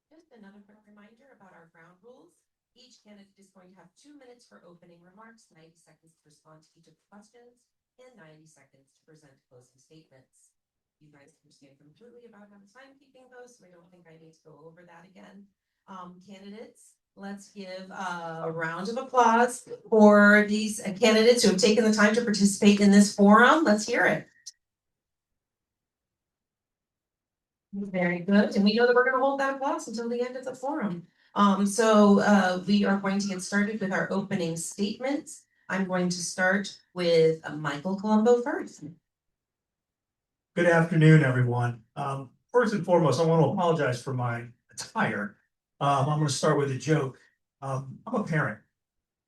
Just another quick reminder about our ground rules. Each candidate is going to have 2 minutes for opening remarks, 90 seconds to respond to each of the questions, and 90 seconds to present closing statements. You guys understand completely about how the timekeeping goes, so I don't think I need to go over that again. Candidates, let's give a round of applause for these candidates who have taken the time to participate in this forum. Let's hear it. Very good, and we know that we're gonna hold that applause until the end of the forum. We are going to get started with our opening statements. I'm going to start with Michael Colombo first. Good afternoon, everyone. First and foremost, I want to apologize for my attire. I'm going to start with a joke. I'm a parent.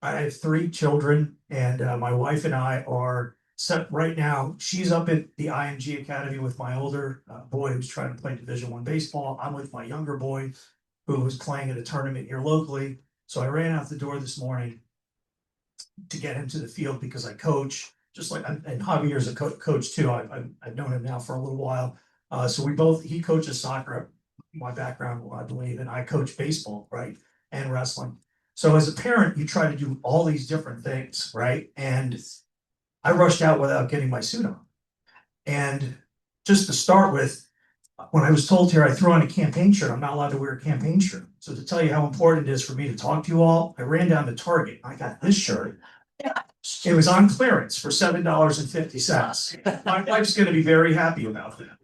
I have 3 children, and my wife and I are set right now. She's up at the IMG Academy with my older boy who's trying to play Division I baseball. I'm with my younger boy who was playing at a tournament here locally. So I ran out the door this morning to get him to the field because I coach, just like, and Javier's a coach too. I've known him now for a little while. So he coaches soccer, my background, I believe, and I coach baseball, right? And wrestling. So as a parent, you try to do all these different things, right? And I rushed out without getting my suit on. And just to start with, when I was told here I threw on a campaign shirt, I'm not allowed to wear a campaign shirt. So to tell you how important it is for me to talk to you all, I ran down to Target. I got this shirt. It was on clearance for $7.50. My wife's going to be very happy about that.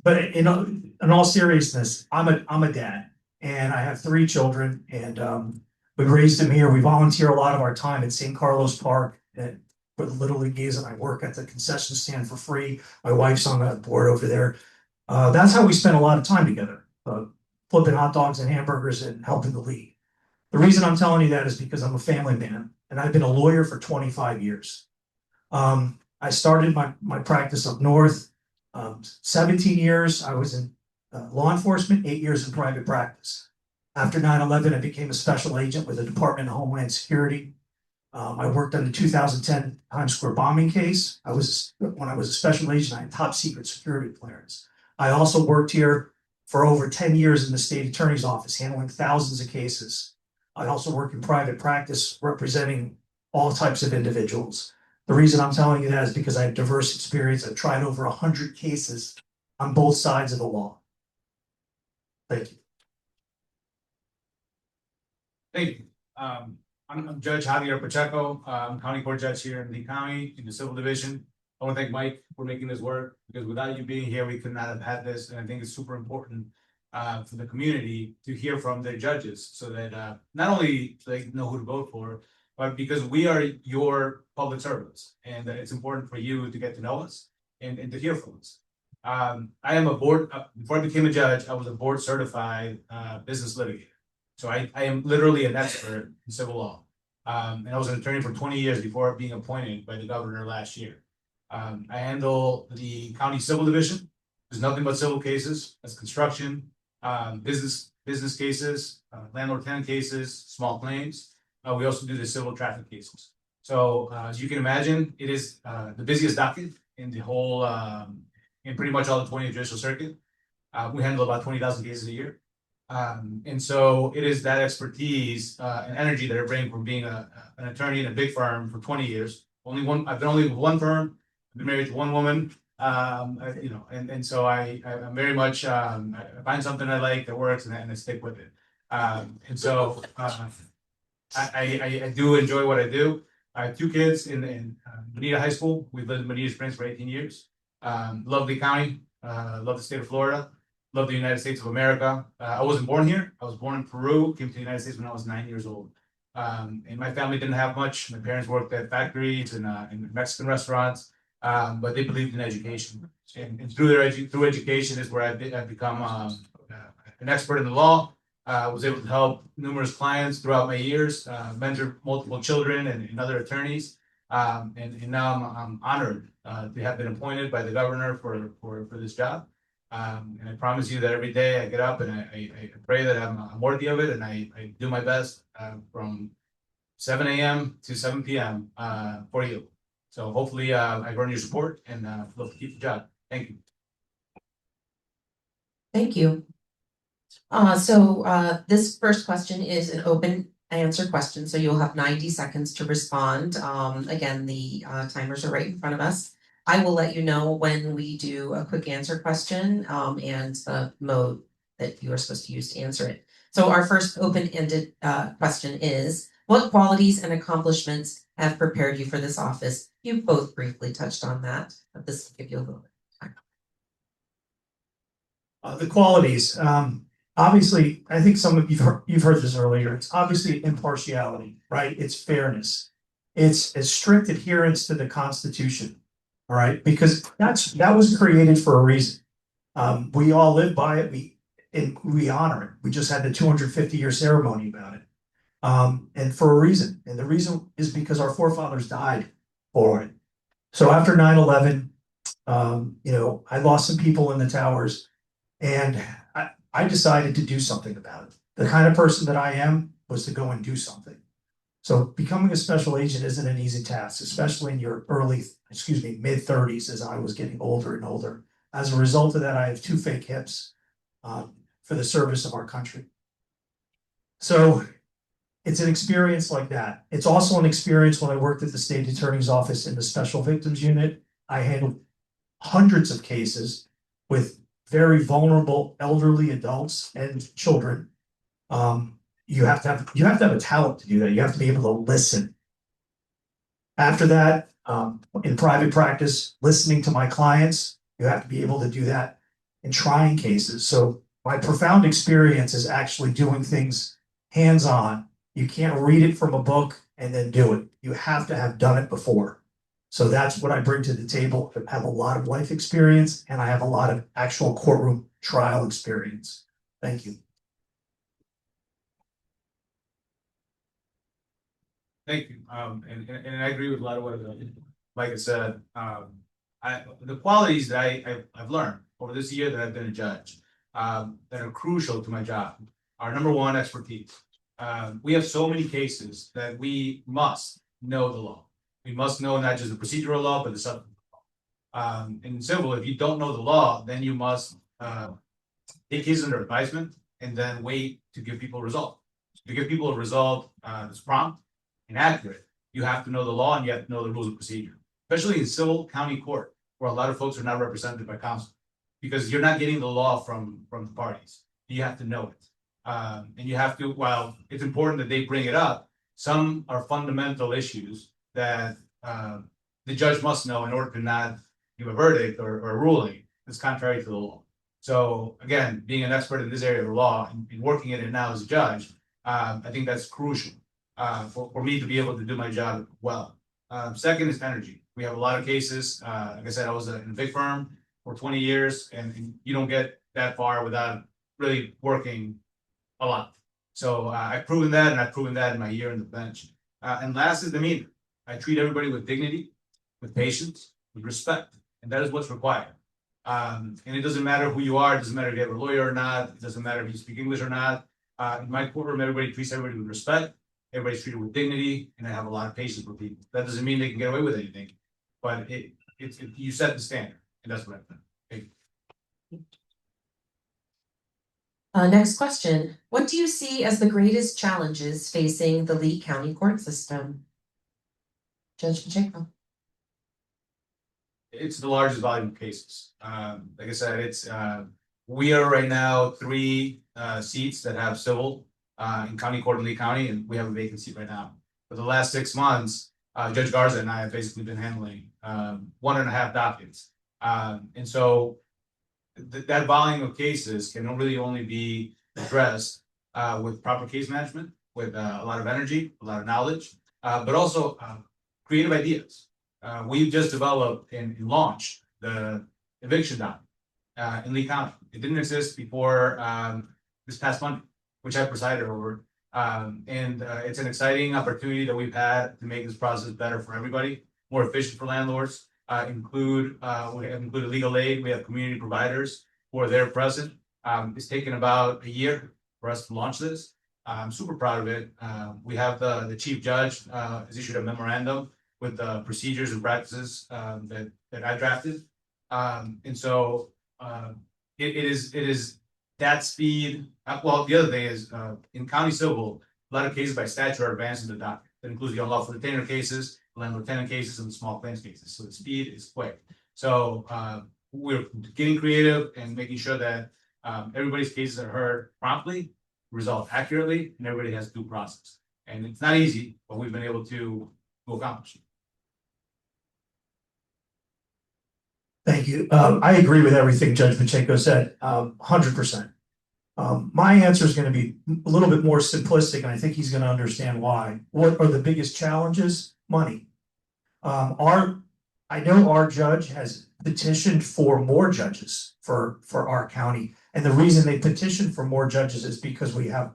But in all seriousness, I'm a dad, and I have 3 children, and we raised them here. We volunteer a lot of our time at St. Carlos Park for the Little Leagues, and I work at the concession stand for free. My wife's on the board over there. That's how we spend a lot of time together, flipping hot dogs and hamburgers and helping the league. The reason I'm telling you that is because I'm a family man, and I've been a lawyer for 25 years. I started my practice up north. 17 years I was in law enforcement, 8 years in private practice. After 9/11, I became a special agent with the Department of Homeland Security. I worked on the 2010 Times Square bombing case. When I was a special agent, I had top secret security clearance. I also worked here for over 10 years in the state attorney's office, handling thousands of cases. I also work in private practice, representing all types of individuals. The reason I'm telling you that is because I have diverse experience. I've tried over 100 cases on both sides of the law. Thank you. Thank you. I'm Judge Javier Pacheco. I'm County Court Judge here in Lee County in the Civil Division. I want to thank Mike for making this work, because without you being here, we could not have had this. And I think it's super important for the community to hear from their judges, so that not only they know who to vote for, but because we are your public servants, and it's important for you to get to know us and to hear from us. I am a board, before I became a judge, I was a board certified business litigator. So I am literally an expert in civil law. And I was an attorney for 20 years before being appointed by the governor last year. I handle the county civil division. There's nothing but civil cases. That's construction, business cases, landlord tenant cases, small claims. We also do the civil traffic cases. So as you can imagine, it is the busiest docket in the whole, in pretty much all the 20th judicial circuit. We handle about 20,000 cases a year. And so it is that expertise and energy that I bring from being an attorney in a big firm for 20 years. I've been only with one firm. I've been married to one woman. And so I'm very much I find something I like that works, and I stick with it. And so I do enjoy what I do. I have two kids in Bonita High School. We've lived in Bonita Springs for 18 years. Love Lee County. Love the state of Florida. Love the United States of America. I wasn't born here. I was born in Peru, came to the United States when I was 9 years old. And my family didn't have much. My parents worked at factories and in Mexican restaurants, but they believed in education. And through education is where I've become an expert in the law. Was able to help numerous clients throughout my years, mentor multiple children and other attorneys. And now I'm honored to have been appointed by the governor for this job. And I promise you that every day I get up and I pray that I'm worthy of it, and I do my best from 7 a.m. to 7 p.m. For you. So hopefully I earn your support, and love to keep the job. Thank you. Thank you. This first question is an open answer question, so you'll have 90 seconds to respond. Again, the timers are right in front of us. I will let you know when we do a quick answer question and the mode that you are supposed to use to answer it. So our first open-ended question is, what qualities and accomplishments have prepared you for this office? You both briefly touched on that, but this will give you a little bit of time. The qualities, obviously, I think some of you've heard this earlier. It's obviously impartiality, right? It's fairness. It's a strict adherence to the Constitution. All right, because that was created for a reason. We all live by it. We honor it. We just had the 250-year ceremony about it, and for a reason. And the reason is because our forefathers died for it. So after 9/11, I lost some people in the towers, and I decided to do something about it. The kind of person that I am was to go and do something. So becoming a special agent isn't an easy task, especially in your mid-30s, as I was getting older and older. As a result of that, I have 2 fake hips for the service of our country. So it's an experience like that. It's also an experience when I worked at the state attorney's office in the special victims unit. I handled hundreds of cases with very vulnerable elderly adults and children. You have to have a talent to do that. You have to be able to listen. After that, in private practice, listening to my clients, you have to be able to do that in trying cases. So my profound experience is actually doing things hands-on. You can't read it from a book and then do it. You have to have done it before. So that's what I bring to the table. I have a lot of life experience, and I have a lot of actual courtroom trial experience. Thank you. Thank you. And I agree with a lot of what Mike has said. The qualities that I've learned over this year that I've been a judge that are crucial to my job are, number one, expertise. We have so many cases that we must know the law. We must know not just the procedural law, but the substantive law. In civil, if you don't know the law, then you must take cases under advisement and then wait to give people a result. To give people a result that's prompt and accurate, you have to know the law and you have to know the rules of procedure, especially in civil county court, where a lot of folks are not represented by counsel, because you're not getting the law from the parties. You have to know it. And you have to, while it's important that they bring it up, Some are fundamental issues that the judge must know in order to not give a verdict or a ruling that's contrary to the law. So again, being an expert in this area of the law and working in it now as a judge, I think that's crucial for me to be able to do my job well. Second is energy. We have a lot of cases. Like I said, I was in a big firm for 20 years, and you don't get that far without really working a lot. So I've proven that, and I've proven that in my year in the bench. And last is demeanor. I treat everybody with dignity, with patience, with respect, and that is what's required. And it doesn't matter who you are. It doesn't matter if you have a lawyer or not. It doesn't matter if you speak English or not. In my courtroom, everybody treats everybody with respect. Everybody's treated with dignity, and I have a lot of patience with people. That doesn't mean they can get away with anything, but you set the standard, and that's what I've done. Thank you. Next question. What do you see as the greatest challenges facing the Lee County court system? Judge Pacheco. It's the largest volume of cases. Like I said, it's we are right now 3 seats that have civil in county court in Lee County, and we have a vacant seat right now. For the last 6 months, Judge Garza and I have basically been handling 1.5 dockets. And so that volume of cases can really only be addressed with proper case management, with a lot of energy, a lot of knowledge, but also creative ideas. We've just developed and launched the eviction docket in Lee County. It didn't exist before this past Monday, which I presided over. And it's an exciting opportunity that we've had to make this process better for everybody, more efficient for landlords. We have included legal aid. We have community providers who are there present. It's taken about a year for us to launch this. I'm super proud of it. We have the chief judge has issued a memorandum with the procedures and practices that I drafted. And so it is that speed. Well, the other thing is in county civil, a lot of cases by statute are advanced in the docket. That includes the unlawful detainer cases, landlord-tenant cases, and the small claims cases. So the speed is quick. So we're getting creative and making sure that everybody's cases are heard promptly, resolved accurately, and everybody has due process. And it's not easy, but we've been able to accomplish it. Thank you. I agree with everything Judge Pacheco said, 100%. My answer is going to be a little bit more simplistic, and I think he's going to understand why. What are the biggest challenges? Money. I know our judge has petitioned for more judges for our county, and the reason they petitioned for more judges is because we have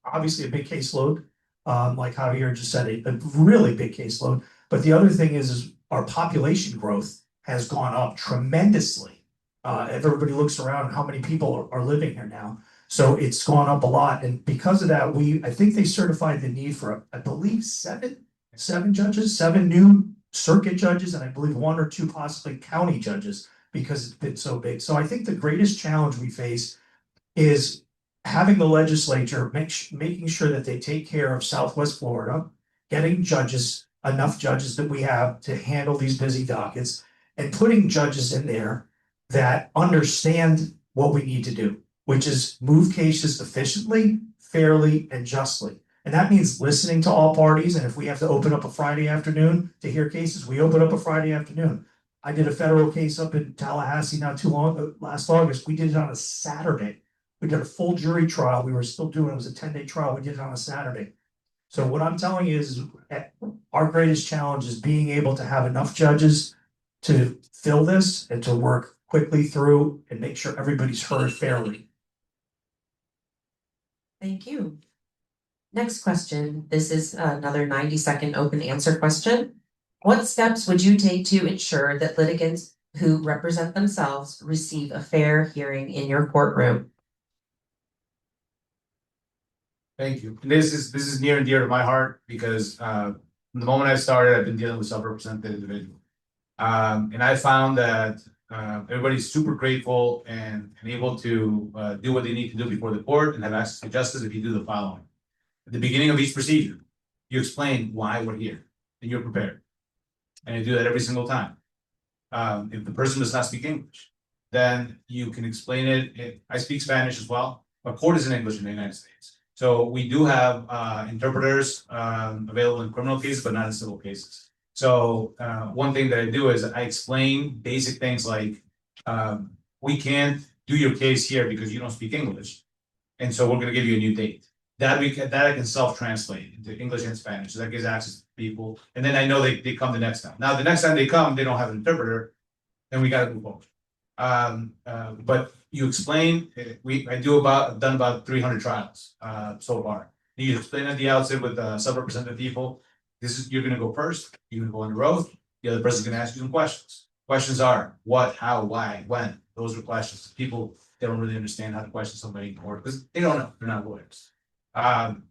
obviously a big caseload, like Javier just said, a really big caseload. But the other thing is our population growth has gone up tremendously. If everybody looks around, how many people are living here now? So it's gone up a lot, and because of that, I think they certified the need for I believe seven judges, 7 new circuit judges, and I believe 1 or 2 possibly county judges, because it's been so big. So I think the greatest challenge we face is having the legislature making sure that they take care of Southwest Florida, getting judges, enough judges that we have to handle these busy dockets, and putting judges in there that understand what we need to do, which is move cases efficiently, fairly, and justly. And that means listening to all parties. And if we have to open up a Friday afternoon to hear cases, we open up a Friday afternoon. I did a federal case up in Tallahassee not too long, last August. We did it on a Saturday. We did a full jury trial. We were still doing it. It was a 10-day trial. We did it on a Saturday. So what I'm telling you is our greatest challenge is being able to have enough judges to fill this and to work quickly through and make sure everybody's heard fairly. Thank you. Next question. This is another 90-second open answer question. What steps would you take to ensure that litigants who represent themselves receive a fair hearing in your courtroom? Thank you. And this is near and dear to my heart because from the moment I started, I've been dealing with self-represented individuals. And I found that everybody's super grateful and able to do what they need to do before the court and have access to justice if you do the following. At the beginning of each procedure, you explain why we're here and you're prepared. And you do that every single time. If the person does not speak English, then you can explain it. I speak Spanish as well, but court is in English in the United States. So we do have interpreters available in criminal cases, but not in civil cases. So one thing that I do is I explain basic things like we can't do your case here because you don't speak English. And so we're gonna give you a new date. That I can self-translate into English and Spanish. So that gives access to people. And then I know they come the next time. Now, the next time they come, they don't have an interpreter, then we gotta move on. But you explain, I've done about 300 trials so far. You explain at the outset with sub-represented people, you're gonna go first, you're gonna go on the road, the other person's gonna ask you some questions. Questions are what, how, why, when. Those are questions. People, they don't really understand how to question somebody or because they don't know, they're not lawyers. And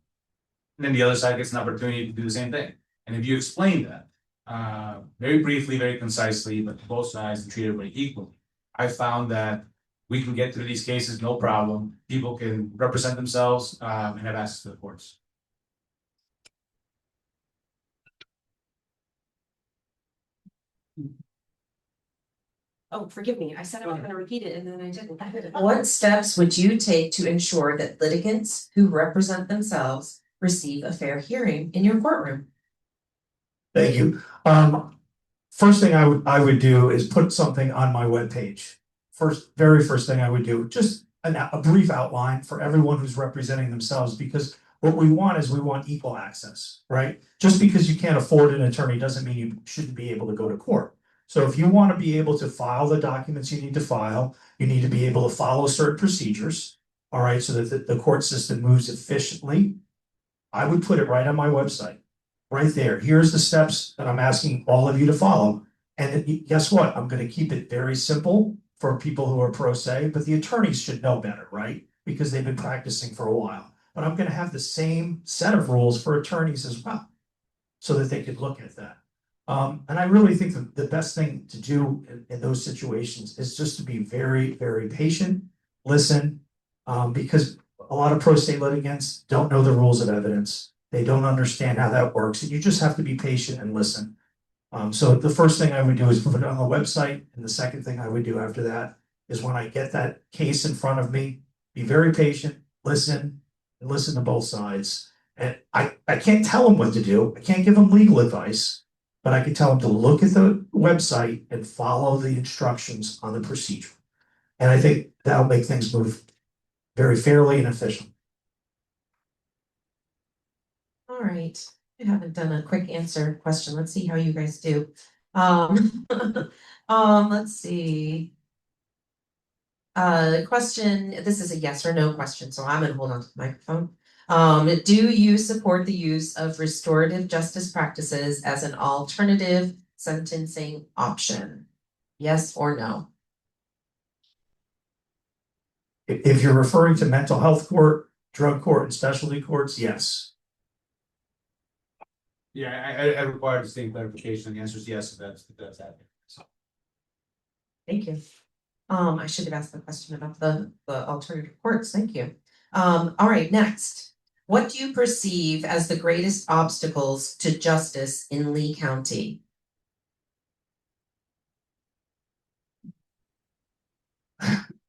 then the other side gets an opportunity to do the same thing. And if you explain that very briefly, very concisely, but to both sides and treat everybody equally, I found that we can get through these cases no problem. People can represent themselves and have access to the courts. Oh, forgive me, I said I was gonna repeat it and then I didn't. What steps would you take to ensure that litigants who represent themselves receive a fair hearing in your courtroom? Thank you. First thing I would do is put something on my webpage. Very first thing I would do, just a brief outline for everyone who's representing themselves, because what we want is we want equal access, right? Just because you can't afford an attorney doesn't mean you shouldn't be able to go to court. So if you want to be able to file the documents you need to file, you need to be able to follow certain procedures, all right, so that the court system moves efficiently. I would put it right on my website, right there. Here's the steps that I'm asking all of you to follow. And guess what? I'm going to keep it very simple for people who are pro se, but the attorneys should know better, right? Because they've been practicing for a while. But I'm going to have the same set of rules for attorneys as well, so that they could look at that. And I really think that the best thing to do in those situations is just to be very, very patient, listen, because a lot of pro se litigants don't know the rules of evidence. They don't understand how that works, and you just have to be patient and listen. So the first thing I would do is put it on the website, and the second thing I would do after that is when I get that case in front of me, be very patient, listen, and listen to both sides. And I can't tell them what to do. I can't give them legal advice, but I can tell them to look at the website and follow the instructions on the procedure. And I think that'll make things move very fairly and efficiently. All right, I haven't done a quick answer question. Let's see how you guys do. Let's see. Question, this is a yes or no question, so I'm gonna hold on to the microphone. Do you support the use of restorative justice practices as an alternative sentencing option? Yes or no? If you're referring to mental health court, drug court, and specialty courts, yes. Yeah, I require the same clarification. The answer is yes, if that's happening. So. Thank you. I should have asked the question about the alternative courts. Thank you. All right, next. What do you perceive as the greatest obstacles to justice in Lee County?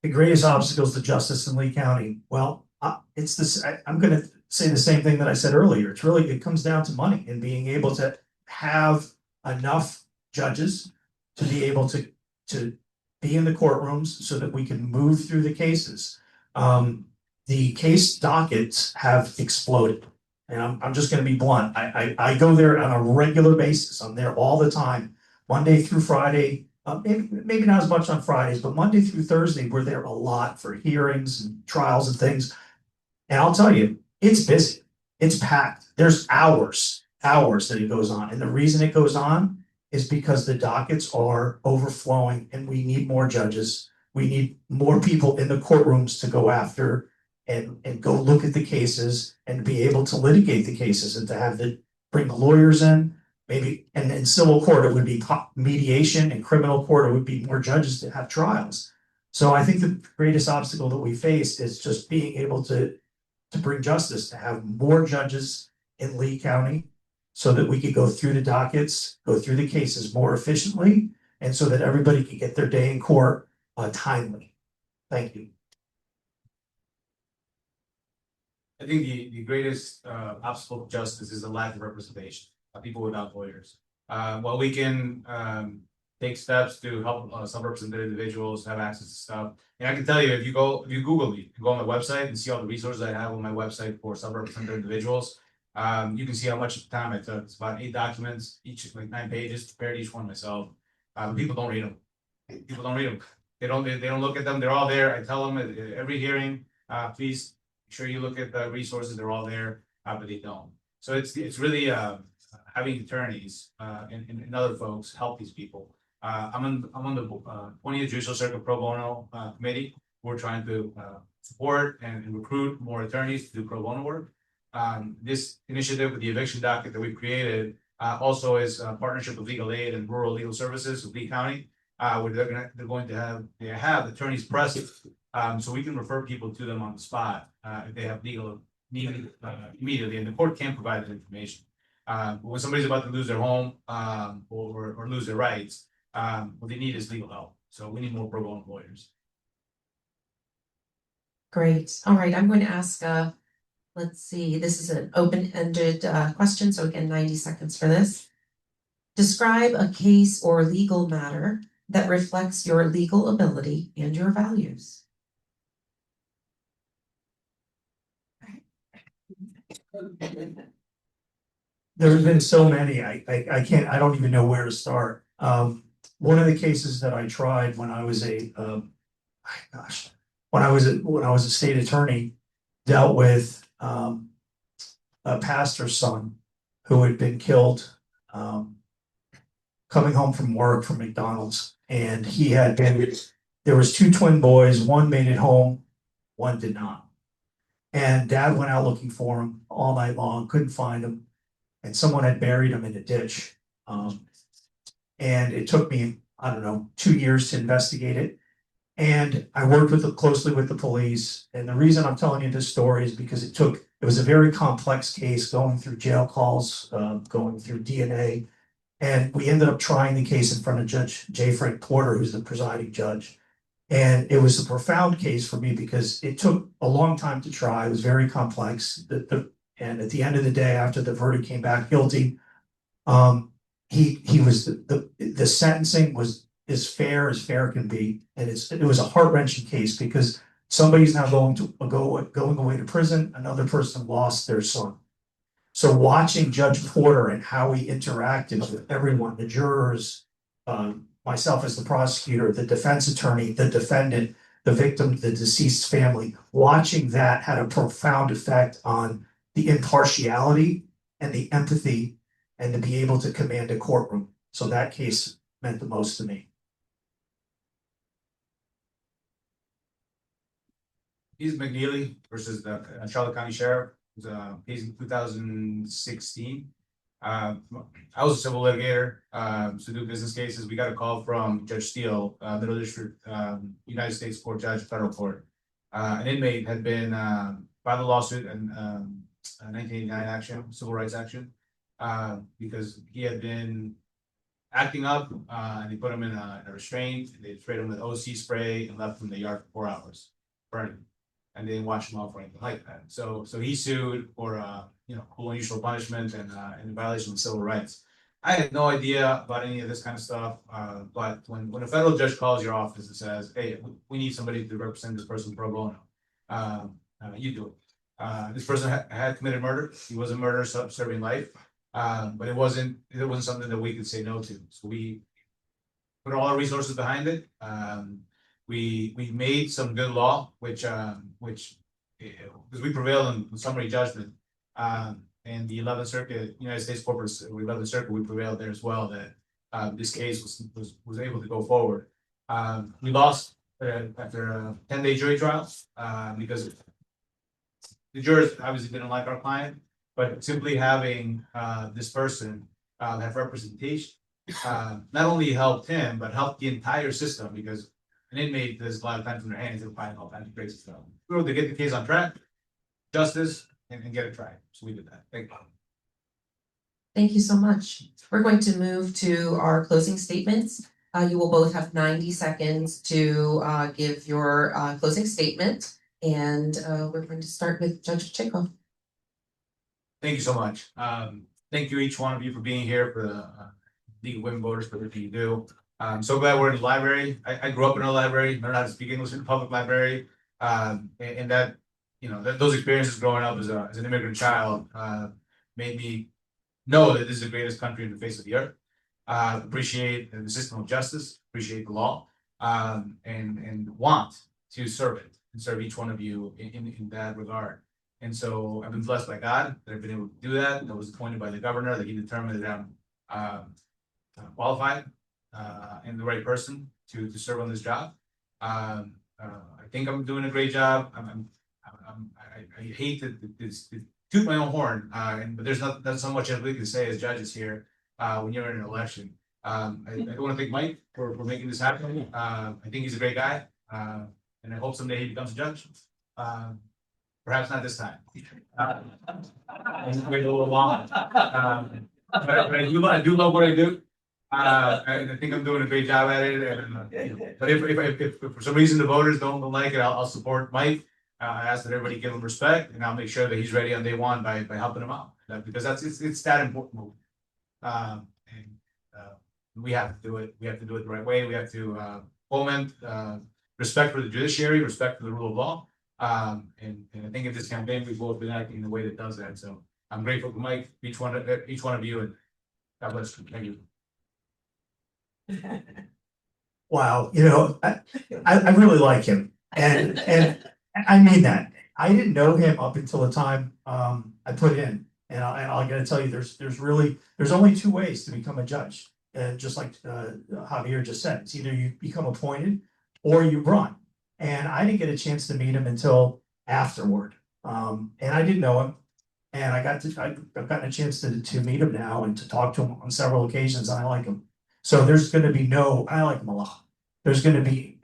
The greatest obstacles to justice in Lee County. Well, it's this. I'm going to say the same thing that I said earlier. It comes down to money and being able to have enough judges to be able to be in the courtrooms so that we can move through the cases. The case dockets have exploded, and I'm just going to be blunt. I go there on a regular basis. I'm there all the time, Monday through Friday. Maybe not as much on Fridays, but Monday through Thursday, we're there a lot for hearings and trials and things. And I'll tell you, it's busy. It's packed. There's hours that it goes on. And the reason it goes on is because the dockets are overflowing and we need more judges. We need more people in the courtrooms to go after and go look at the cases and be able to litigate the cases and to bring the lawyers in. Maybe, and in civil court, it would be mediation. In criminal court, it would be more judges to have trials. So I think the greatest obstacle that we face is just being able to bring justice, to have more judges in Lee County so that we could go through the dockets, go through the cases more efficiently, and so that everybody could get their day in court timely. Thank you. I think the greatest obstacle to justice is the lack of representation of people without lawyers. While we can take steps to help subrepresented individuals have access to stuff. And I can tell you, if you Google me, you go on my website and see all the resources I have on my website for subrepresented individuals. You can see how much time it took. It's about 8 documents, each like 9 pages, prepared each one myself. People don't read them. People don't read them. They don't look at them. They're all there. I tell them at every hearing, please make sure you look at the resources. They're all there, but they don't. So it's really having attorneys and other folks help these people. I'm on the 20th Judicial Circuit Pro Bono committee. We're trying to support and recruit more attorneys to do pro bono work. This initiative with the eviction docket that we've created also is a partnership with Legal Aid and Rural Legal Services of Lee County, where they're going to have attorneys present, so we can refer people to them on the spot if they have legal need immediately, and the court can provide that information. When somebody's about to lose their home or lose their rights, what they need is legal help. So we need more pro bono lawyers. Great. All right, I'm going to ask, let's see, this is an open-ended question, so again, 90 seconds for this. Describe a case or legal matter that reflects your legal ability and your values. There's been so many, I can't, I don't even know where to start. One of the cases that I tried when I was when I was a state attorney, dealt with a pastor's son who had been killed coming home from work from McDonald's, and there was 2 twin boys, one made it home, one did not. And dad went out looking for him all night long, couldn't find him, and someone had buried him in a ditch. And it took me, I don't know, 2 years to investigate it. And I worked closely with the police. And the reason I'm telling you this story is because it was a very complex case, going through jail calls, going through DNA. And we ended up trying the case in front of Judge J. Frank Porter, who's the presiding judge. And it was a profound case for me because it took a long time to try. It was very complex. And at the end of the day, after the verdict came back guilty, he was the sentencing was as fair can be, and it was a heart-wrenching case because somebody's now going away to prison. Another person lost their son. So watching Judge Porter and how he interacted with everyone, the jurors, myself as the prosecutor, the defense attorney, the defendant, the victim, the deceased family, watching that had a profound effect on the impartiality and the empathy and to be able to command a courtroom. So that case meant the most to me. He's McNeely versus the Charlotte County Sheriff. It was a case in 2016. I was a civil litigator, to do business cases. We got a call from Judge Steele, Middle District, United States Court Judge, Federal Court. An inmate had been filed a lawsuit in 1989 action, civil rights action, because he had been acting up, and they put him in a restraint. They sprayed him with OC spray and left him in the yard for 4 hours, burning. And they didn't wash him off or anything like that. So he sued for cruel and unusual punishment and in violation of civil rights. I had no idea about any of this kind of stuff. But when a federal judge calls your office and says, "Hey, we need somebody to represent this person pro bono," you do it. This person had committed murder. He was a murderer serving life, but it wasn't something that we could say no to. So we put all our resources behind it. We made some good law, which because we prevailed in summary judgment, and the 11th Circuit, United States Corporate 11th Circuit, we prevailed there as well. That this case was able to go forward. We lost after a 10-day jury trial because the jurors obviously didn't like our client, but simply having this person have representation not only helped him but helped the entire system, because an inmate does a lot of times in their hands and find all kinds of crazy stuff. We were able to get the case on track, justice, and get it tried. So we did that. Thank you. Thank you so much. We're going to move to our closing statements. You will both have 90 seconds to give your closing statement. And we're going to start with Judge Chico. Thank you so much. Thank you each one of you for being here, for the League of Women Voters, for everything you do. I'm so glad we're in the library. I grew up in a library, learned how to speak English in the public library. And that, those experiences growing up as an immigrant child made me know that this is the greatest country in the face of the earth. Appreciate the system of justice, appreciate the law, and want to serve it and serve each one of you in that regard. And so I've been blessed by God that I've been able to do that. I was appointed by the governor, that he determined that I'm qualified and the right person to serve on this job. I think I'm doing a great job. I hate to toot my own horn, but there's not so much that we can say as judges here when you're in an election. I want to thank Mike for making this happen. I think he's a great guy, and I hope someday he becomes a judge. Perhaps not this time. Wait a little long. But I do love what I do. I think I'm doing a great job at it. And, but if for some reason the voters don't like it, I'll support Mike. I ask that everybody give him respect, and I'll make sure that he's ready on day one by helping him out. Because it's that important. We have to do it. We have to do it the right way. We have to foment respect for the judiciary, respect for the rule of law. And I think in this campaign we've both been acting in a way that does that. So I'm grateful to Mike, each one of you, and God bless you. Thank you. Wow, I really like him, and I mean that. I didn't know him up until the time I put in, and I gotta tell you, there's only two ways to become a judge, and just like Javier just said, it's either you become appointed or you run. And I didn't get a chance to meet him until afterward, and I didn't know him, and I've gotten a chance to meet him now and to talk to him on several occasions, and I like him. So there's going to be I like him a lot. There's going to be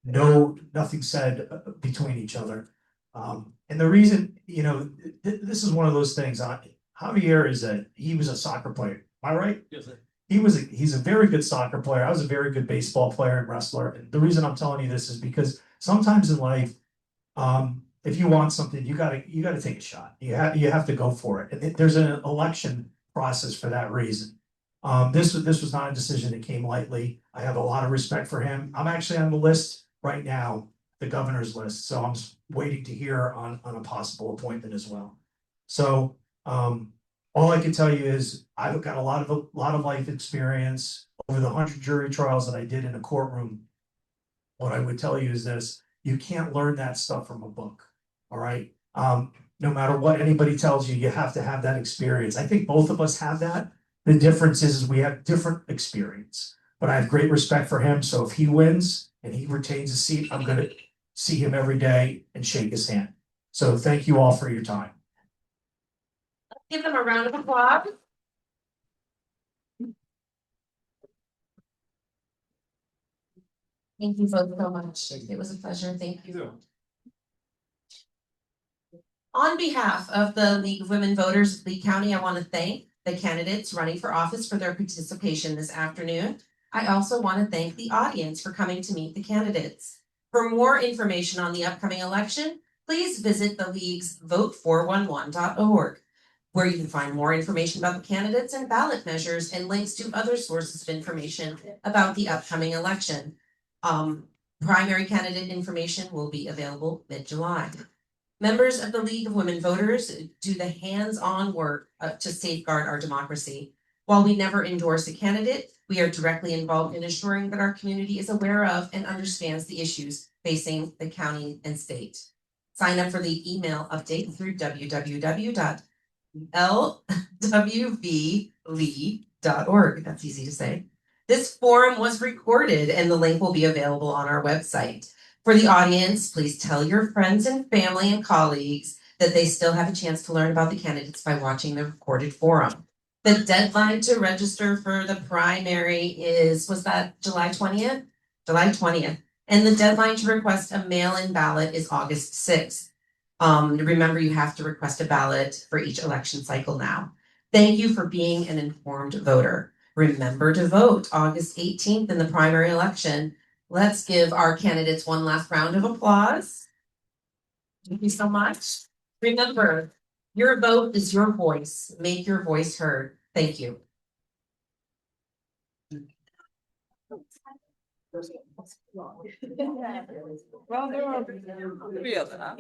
nothing said between each other. And the reason, this is one of those things. Javier he was a soccer player. Am I right? Yes, sir. He's a very good soccer player. I was a very good baseball player and wrestler. And the reason I'm telling you this is because sometimes in life, if you want something, you gotta take a shot. You have to go for it. And there's an election process for that reason. This was not a decision that came lightly. I have a lot of respect for him. I'm actually on the list right now, the governor's list. So I'm waiting to hear on a possible appointment as well. So all I can tell you is I've got a lot of life experience over the 100 jury trials that I did in a courtroom. What I would tell you is this: you can't learn that stuff from a book. All right. No matter what anybody tells you, you have to have that experience. I think both of us have that. The difference is we have different experience, but I have great respect for him. So if he wins and he retains a seat, I'm going to see him every day and shake his hand. So thank you all for your time. Give them a round of applause. Thank you both so much. It was a pleasure. Thank you. On behalf of the League of Women Voters of Lee County, I want to thank the candidates running for office for their participation this afternoon. I also want to thank the audience for coming to meet the candidates. For more information on the upcoming election, please visit the League's vote411.org, where you can find more information about the candidates and ballot measures and links to other sources of information about the upcoming election. Primary candidate information will be available mid-July. Members of the League of Women Voters do the hands-on work to safeguard our democracy. While we never endorse a candidate, we are directly involved in ensuring that our community is aware of and understands the issues facing the county and state. Sign up for the email update through www.LWVLee.org. That's easy to say. This forum was recorded and the link will be available on our website. For the audience, please tell your friends and family and colleagues that they still have a chance to learn about the candidates by watching the recorded forum. The deadline to register for the primary was that July 20th? July 20th. And the deadline to request a mail-in ballot is August 6th. Remember, you have to request a ballot for each election cycle now. Thank you for being an informed voter. Remember to vote August 18th in the primary election. Let's give our candidates one last round of applause. Thank you so much. Remember, your vote is your voice. Make your voice heard. Thank you. Well, there are three of them.